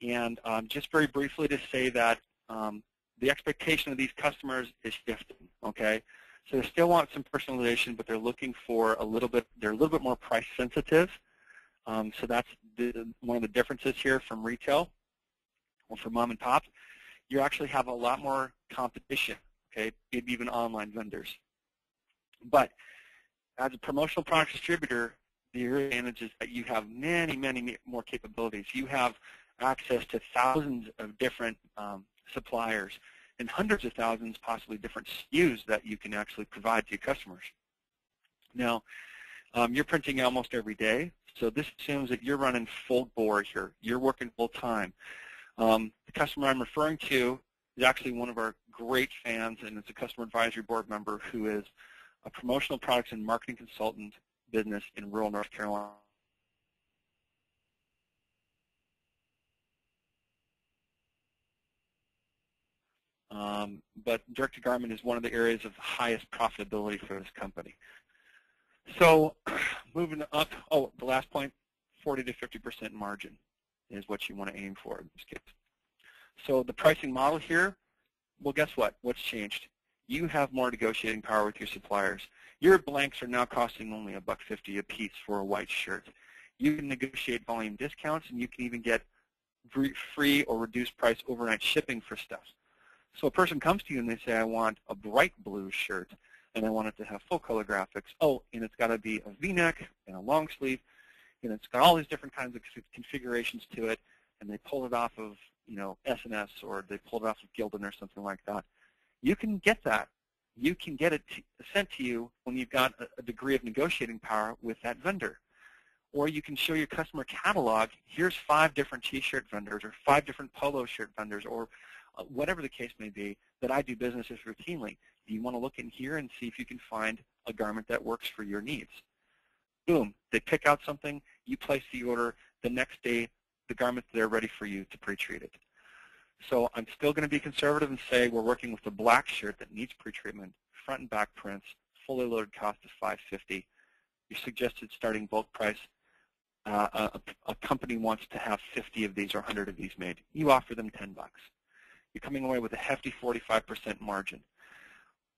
and just very briefly to say that the expectation of these customers is shifting. Okay, so they still want some personalization, but they're looking for they're a little bit more price sensitive. So that's one of the differences here from retail or from mom and pop. You actually have a lot more competition. Okay, maybe even online vendors. But as a promotional product distributor, the advantage is that you have many, many more capabilities. You have access to thousands of different suppliers and hundreds of thousands, possibly different SKUs that you can actually provide to your customers. Now, you're printing almost every day, so this assumes that you're running full bore here. You're working full time. The customer I'm referring to is actually one of our great fans, and it's a customer advisory board member who is a promotional products and marketing consultant business in rural North Carolina. But direct-to-garment is one of the areas of highest profitability for this company. So moving up, the last point, 40 to 50% margin is what you want to aim for in this case. So the pricing model here, well, guess what? What's changed? You have more negotiating power with your suppliers. Your blanks are now costing only $1.50 a piece for a white shirt. You can negotiate volume discounts, and you can even get free or reduced price overnight shipping for stuff. So a person comes to you and they say, I want a bright blue shirt, and I want it to have full color graphics. Oh, and it's got to be a V-neck and a long sleeve, and it's got all these different kinds of configurations to it, and they pull it off of, S&S, or they pull it off of Gildan or something like that. You can get that. You can get it sent to you when you've got a degree of negotiating power with that vendor. Or you can show your customer catalog, here's 5 different T-shirt vendors or 5 different polo shirt vendors or whatever the case may be that I do business with routinely. Do you want to look in here and see if you can find a garment that works for your needs? Boom. They pick out something, you place the order, the next day the garment's there ready for you to pre-treat it. So I'm still going to be conservative and say we're working with a black shirt that needs pre-treatment, front and back prints, fully loaded cost of $5.50. Your suggested starting bulk price, a company wants to have 50 of these or 100 of these made. You offer them $10. You're coming away with a hefty 45% margin.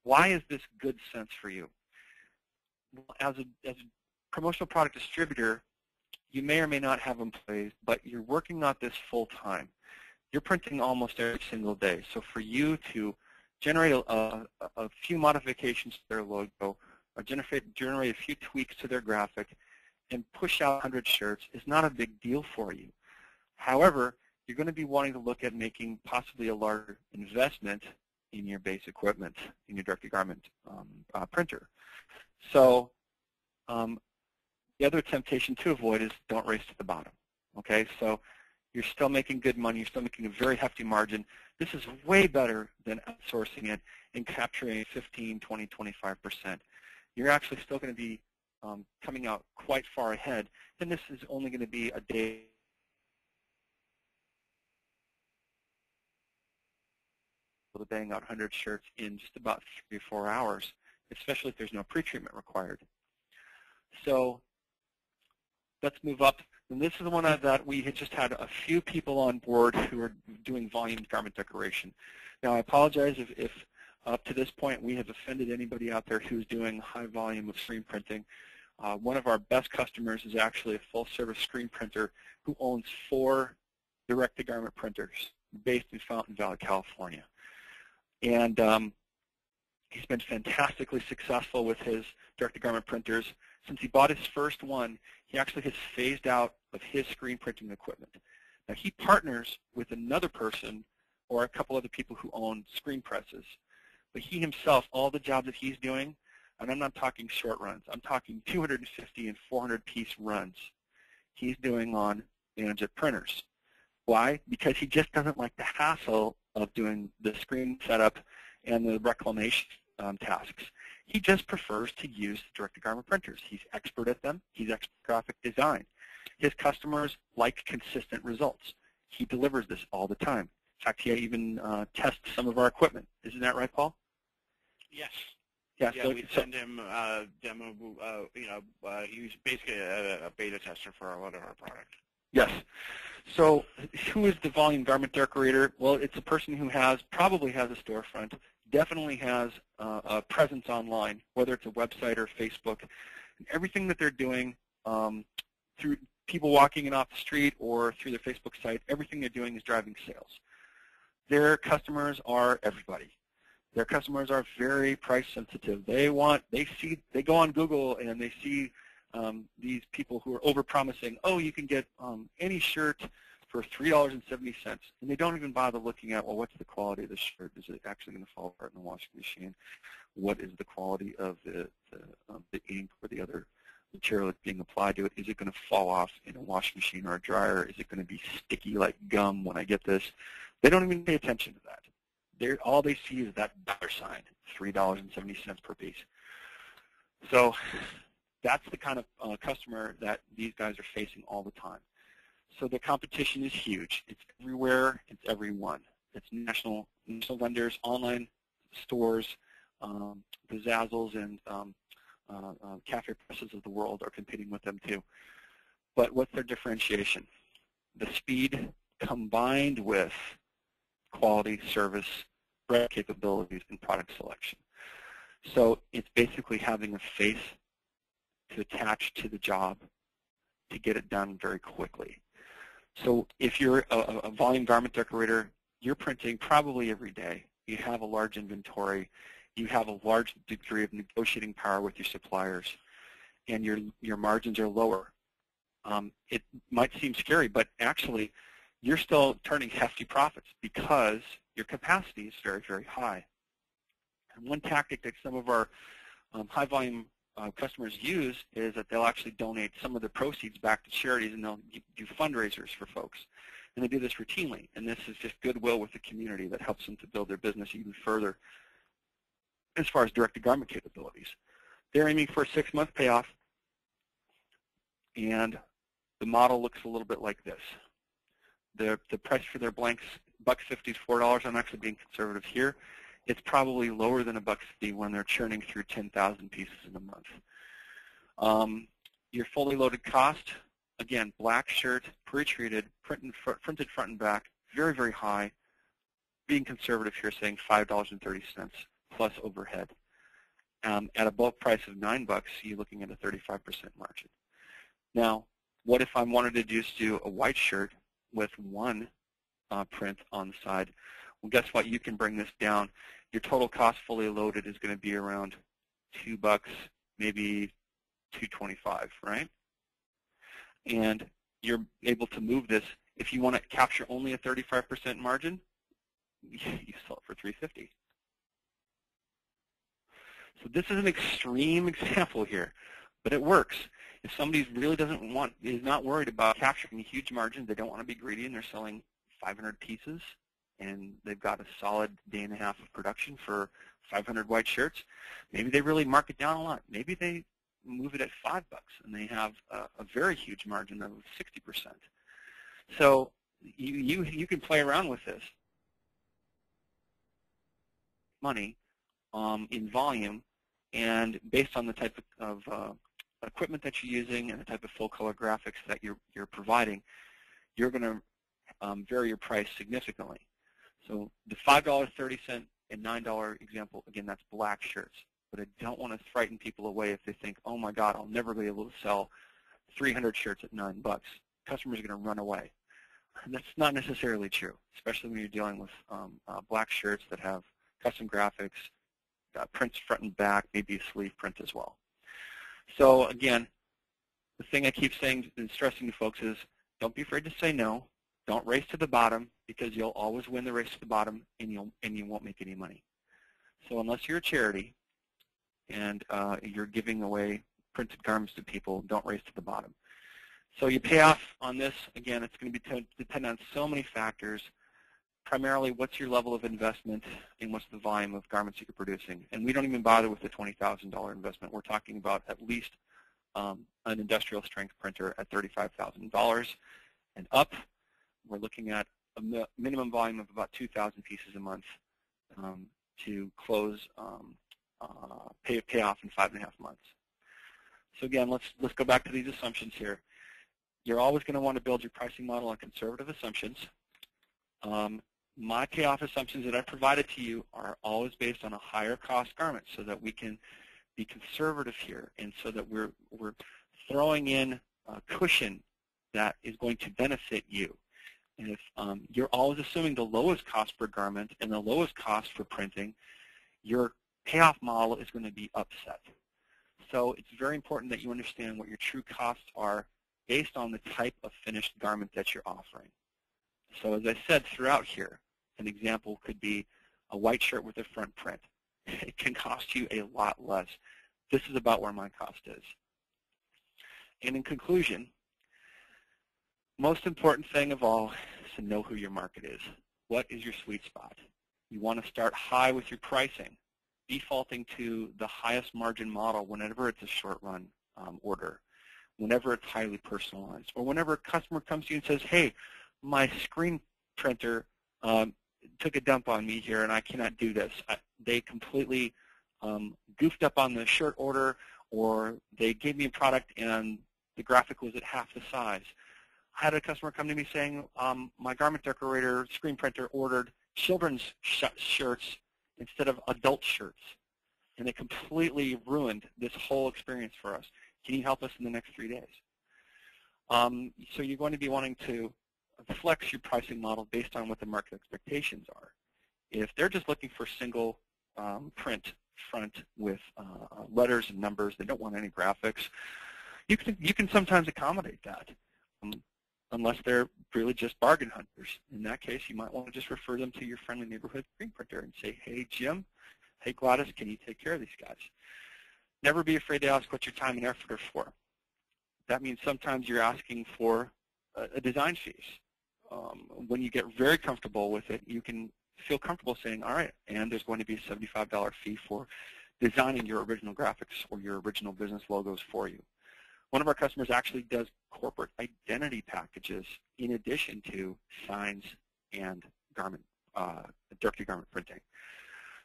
Why is this good sense for you? Well, as a promotional product distributor, you may or may not have employees, but you're working on this full time. You're printing almost every single day. So for you to generate a few modifications to their logo, or generate a few tweaks to their graphic, and push out 100 shirts is not a big deal for you. However, you're going to be wanting to look at making possibly a larger investment in your base equipment, in your direct-to-garment printer. So the other temptation to avoid is don't race to the bottom. Okay, so You're still making good money. You're still making a very hefty margin. This is way better than outsourcing it and capturing 15, 20, 25%. You're actually still going to be coming out quite far ahead, and this is only going to be a day to bang out 100 shirts in just about 3 or 4 hours, especially if there's no pre-treatment required. So let's move up. And this is the one that we had just had a few people on board who are doing volume garment decoration. Now, I apologize if up to this point we have offended anybody out there who's doing high volume of screen printing. One of our best customers is actually a full-service screen printer who owns 4 direct-to-garment printers based in Fountain Valley, California. And he's been fantastically successful with his direct-to-garment printers. Since he bought his first one, he actually has phased out of his screen printing equipment. Now, he partners with another person or a couple other people who own screen presses. But he himself, all the jobs that he's doing, and I'm not talking short runs, I'm talking 250 and 400-piece runs, he's doing on AnaJet printers. Why? Because he just doesn't like the hassle of doing the screen setup and the reclamation tasks. He just prefers to use direct-to-garment printers. He's expert at them. He's expert at graphic design. His customers like consistent results. He delivers this all the time. In fact, he even tests some of our equipment. Isn't that right, Paul? Yes. Yeah, yeah, we send him a demo. He's basically a beta tester for a lot of our product. Yes. So who is the volume garment decorator? Well, it's a person who probably has a storefront, definitely has a presence online, whether it's a website or Facebook. And everything that they're doing through people walking in off the street or through their Facebook site, everything they're doing is driving sales. Their customers are everybody. Their customers are very price sensitive. They go on Google and they see these people who are over-promising, oh, you can get any shirt for $3.70, and they don't even bother looking at, well, what's the quality of the shirt? Is it actually going to fall apart in the washing machine? What is the quality of the ink or the other material that's being applied to it? Is it going to fall off in a washing machine or a dryer? Is it going to be sticky like gum when I get this? They don't even pay attention to that. All they see is that dollar sign, $3.70 per piece. So that's the kind of customer that these guys are facing all the time. So the competition is huge. It's everywhere. It's everyone. It's national vendors, online stores, the Zazzles and cafe presses of the world are competing with them too. But what's their differentiation? The speed combined with quality, service, breadth capabilities, and product selection. So it's basically having a face to attach to the job to get it done very quickly. So if you're a volume garment decorator, you're printing probably every day. You have a large inventory. You have a large degree of negotiating power with your suppliers, and your margins are lower. It might seem scary, but actually you're still turning hefty profits because your capacity is very, very high. And one tactic that some of our high-volume customers use is that they'll actually donate some of the proceeds back to charities, and they'll do fundraisers for folks. And they do this routinely, and this is just goodwill with the community that helps them to build their business even further as far as direct-to-garment capabilities. They're aiming for a 6-month payoff, and the model looks a little bit like this. The price for their blanks, $1.50 to $4. I'm actually being conservative here. It's probably lower than $1.50 when they're churning through 10,000 pieces in a month. Your fully loaded cost, again, black shirt, pre-treated, printed front and back, very, very high. Being conservative here, saying $5.30 plus overhead. At a bulk price of $9, you're looking at a 35% margin. Now, what if I wanted to just do a white shirt with one print on the side? Well, guess what? You can bring this down. Your total cost fully loaded is going to be around $2, maybe $2.25, right? And you're able to move this. If you want to capture only a 35% margin, you sell it for $3.50. So this is an extreme example here, but it works. If somebody really is not worried about capturing huge margins, they don't want to be greedy, and they're selling 500 pieces, and they've got a solid day and a half of production for 500 white shirts, maybe they really mark it down a lot. Maybe they move it at $5, and they have a very huge margin of 60%. So you can play around with this money in volume, and based on the type of equipment that you're using and the type of full color graphics that you're providing, you're going to vary your price significantly. So the $5.30 and $9 example, again, that's black shirts. But I don't want to frighten people away if they think, oh my God, I'll never be able to sell 300 shirts at $9. Customers are going to run away. And that's not necessarily true, especially when you're dealing with black shirts that have custom graphics, prints front and back, maybe a sleeve print as well. So again, the thing I keep saying and stressing to folks is don't be afraid to say no. Don't race to the bottom, because you'll always win the race to the bottom, and you won't make any money. So unless you're a charity and you're giving away printed garments to people, don't race to the bottom. So you pay off on this. Again, it's going to be depend on so many factors. Primarily, what's your level of investment and what's the volume of garments that you're producing? And we don't even bother with the $20,000 investment. We're talking about at least an industrial strength printer at $35,000 and up. We're looking at a minimum volume of about 2,000 pieces a month to close, pay off in 5.5 months. So again, let's go back to these assumptions here. You're always going to want to build your pricing model on conservative assumptions. My payoff assumptions that I provided to you are always based on a higher cost garment, so that we can be conservative here, and so that we're throwing in a cushion that is going to benefit you. And if you're always assuming the lowest cost per garment and the lowest cost for printing, your payoff model is going to be upset. So it's very important that you understand what your true costs are based on the type of finished garment that you're offering. So as I said throughout here, an example could be a white shirt with a front print. It can cost you a lot less. This is about where my cost is. And in conclusion, most important thing of all is to know who your market is. What is your sweet spot? You want to start high with your pricing, defaulting to the highest margin model whenever it's a short run order, whenever it's highly personalized, or whenever a customer comes to you and says, hey, my screen printer took a dump on me here and I cannot do this. They completely goofed up on the shirt order, or they gave me a product and the graphic was at half the size. I had a customer come to me saying, my garment decorator screen printer ordered children's shirts instead of adult shirts, and it completely ruined this whole experience for us. Can you help us in the next 3 days? So you're going to be wanting to flex your pricing model based on what the market expectations are. If they're just looking for single print front with letters and numbers, they don't want any graphics, you can sometimes accommodate that, unless they're really just bargain hunters. In that case, you might want to just refer them to your friendly neighborhood screen printer and say, hey, Jim, hey, Gladys, can you take care of these guys? Never be afraid to ask what your time and effort are for. That means sometimes you're asking for a design fees. When you get very comfortable with it, you can feel comfortable saying, all right, and there's going to be a $75 fee for designing your original graphics or your original business logos for you. One of our customers actually does corporate identity packages in addition to signs and garment, directly garment printing.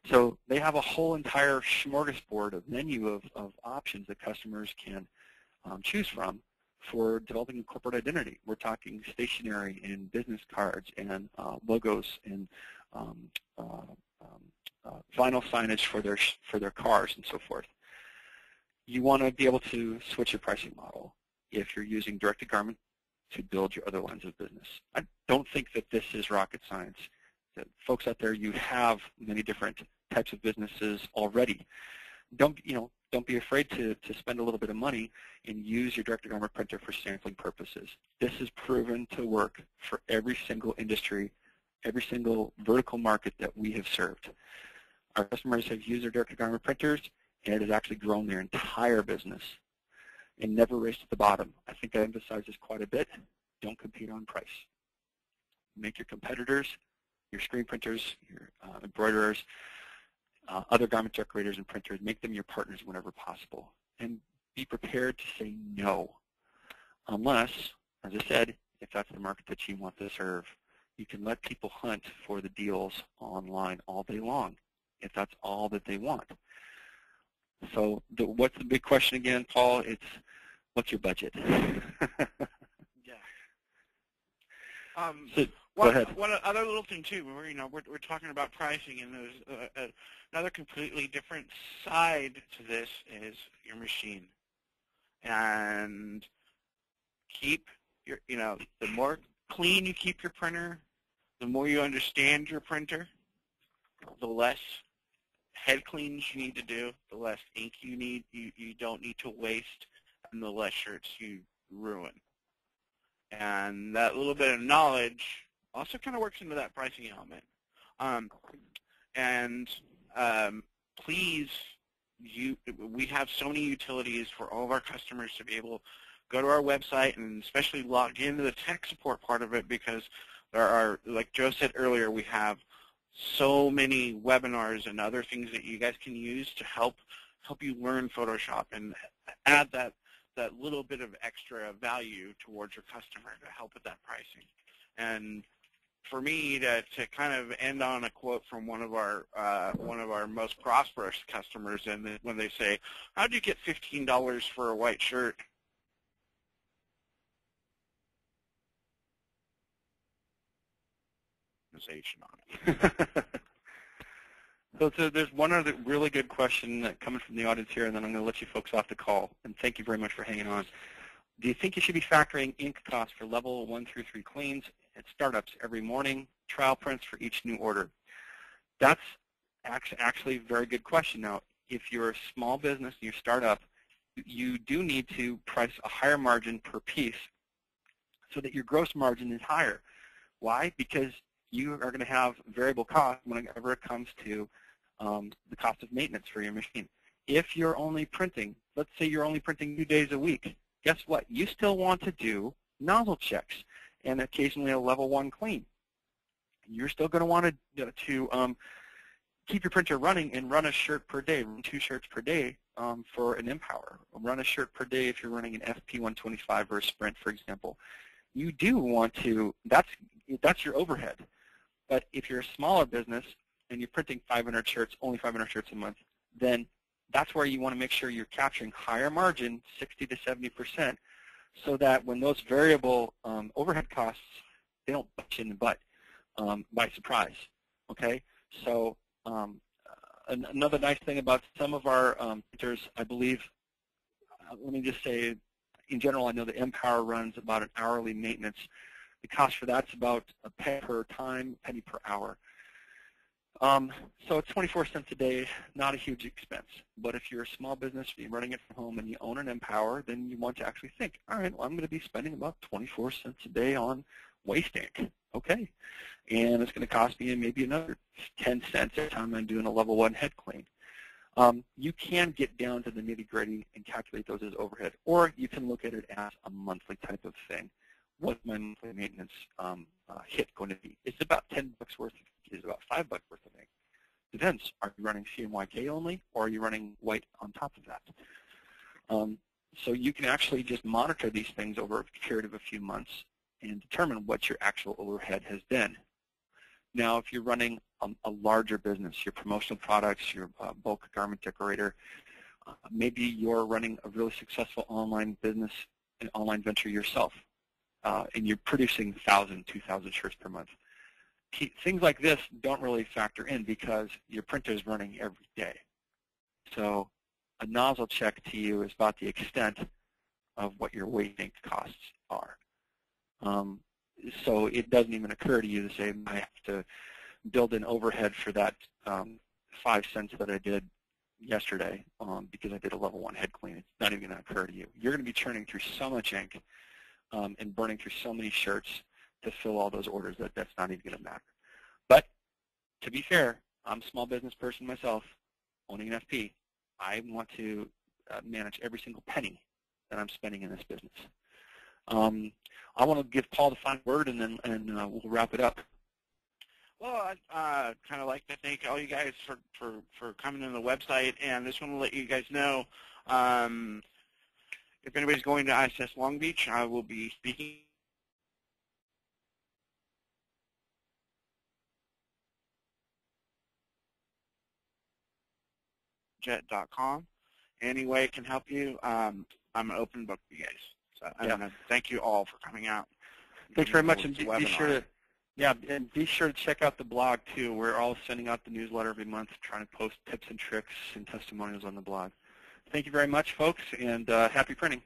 So they have a whole entire smorgasbord of menu of options that customers can choose from for developing a corporate identity. We're talking stationery and business cards and logos and vinyl signage for their cars and so forth. You want to be able to switch your pricing model if you're using direct-to-garment to build your other lines of business. I don't think that this is rocket science. That folks out there, you have many different types of businesses already. Don't be afraid to spend a little bit of money and use your direct-to-garment printer for sampling purposes. This is proven to work for every single industry, every single vertical market that we have served. Our customers have used their direct-to-garment printers, and it has actually grown their entire business. and never race to the bottom. I think I emphasize this quite a bit. Don't compete on price. Make your competitors, your screen printers, your embroiderers, other garment decorators and printers, make them your partners whenever possible. And be prepared to say no. Unless, as I said, if that's the market that you want to serve, you can let people hunt for the deals online all day long, if that's all that they want. So what's the big question again, Paul? It's, what's your budget? Yeah. So, go ahead. One other little thing too, we're talking about pricing, and there's another completely different side to this is your machine. And keep your, the more clean you keep your printer, the more you understand your printer, the less head cleans you need to do, the less ink you don't need to waste, and the less shirts you ruin. And that little bit of knowledge also kind of works into that pricing element. Please, we have so many utilities for all of our customers to be able to go to our website and especially log into the tech support part of it, because there are, like Joe said earlier, we have so many webinars and other things that you guys can use to help you learn Photoshop and add that little bit of extra value towards your customer to help with that pricing. And for me to kind of end on a quote from one of our most prosperous customers, and when they say, "How do you get $15 for a white shirt?" On it. So there's one other really good question coming from the audience here, and then I'm going to let you folks off the call. And thank you very much for hanging on. Do you think you should be factoring ink costs for level 1 through 3 cleans at startups every morning, trial prints for each new order? That's actually a very good question. Now, if you're a small business and you start up, you do need to price a higher margin per piece so that your gross margin is higher. Why? Because you are going to have variable costs whenever it comes to the cost of maintenance for your machine. If you're only printing, let's say you're only printing 2 days a week, guess what? You still want to do nozzle checks and occasionally a level 1 clean. You're still going to want to keep your printer running and run a shirt per day, run 2 shirts per day for an Empower. Run a shirt per day if you're running an FP125 or a Sprint, for example. You do want to, that's your overhead. But if you're a smaller business and you're printing 500 shirts, only 500 shirts a month, then that's where you want to make sure you're capturing higher margin, 60 to 70%, so that when those variable overhead costs, they don't bite you in the butt by surprise. Okay? So another nice thing about some of our printers, I believe, let me just say, in general, I know the Empower runs about an hourly maintenance. The cost for that's about a penny per time, penny per hour. So it's 24 cents a day, not a huge expense. But if you're a small business, you're running it from home, and you own an Empower, then you want to actually think, all right, well, I'm going to be spending about 24 cents a day on waste ink. Okay. And it's going to cost me maybe another 10 cents every time I'm doing a level 1 head clean. You can get down to the nitty-gritty and calculate those as overhead, or you can look at it as a monthly type of thing. What's my monthly maintenance hit going to be? It's about $10 worth of ink. It's about $5 worth of ink. Depends. Are you running CMYK only, or are you running white on top of that? So you can actually just monitor these things over a period of a few months and determine what your actual overhead has been. Now, if you're running a larger business, your promotional products, your bulk garment decorator, maybe you're running a really successful online business, an online venture yourself, and you're producing 1,000, 2,000 shirts per month. Things like this don't really factor in because your printer is running every day. So a nozzle check to you is about the extent of what your waste ink costs are. So it doesn't even occur to you to say, I have to build an overhead for that 5 cents that I did yesterday because I did a level 1 head clean. It's not even going to occur to you. You're going to be churning through so much ink and burning through so many shirts to fill all those orders that that's not even going to matter. But to be fair, I'm a small business person myself, owning an FP. I want to manage every single penny that I'm spending in this business. I want to give Paul the final word, and then we'll wrap it up. Well, I'd kind of like to thank all you guys for coming to the website, and this one will let you guys know if anybody's going to ISS Long Beach, I will be speaking AnaJet.com. Any way it can help you, I'm an open book for you guys. So I want to thank you all for coming out. Thanks very much, and be sure to check out the blog too. We're all sending out the newsletter every month, trying to post tips and tricks and testimonials on the blog. Thank you very much, folks, and happy printing.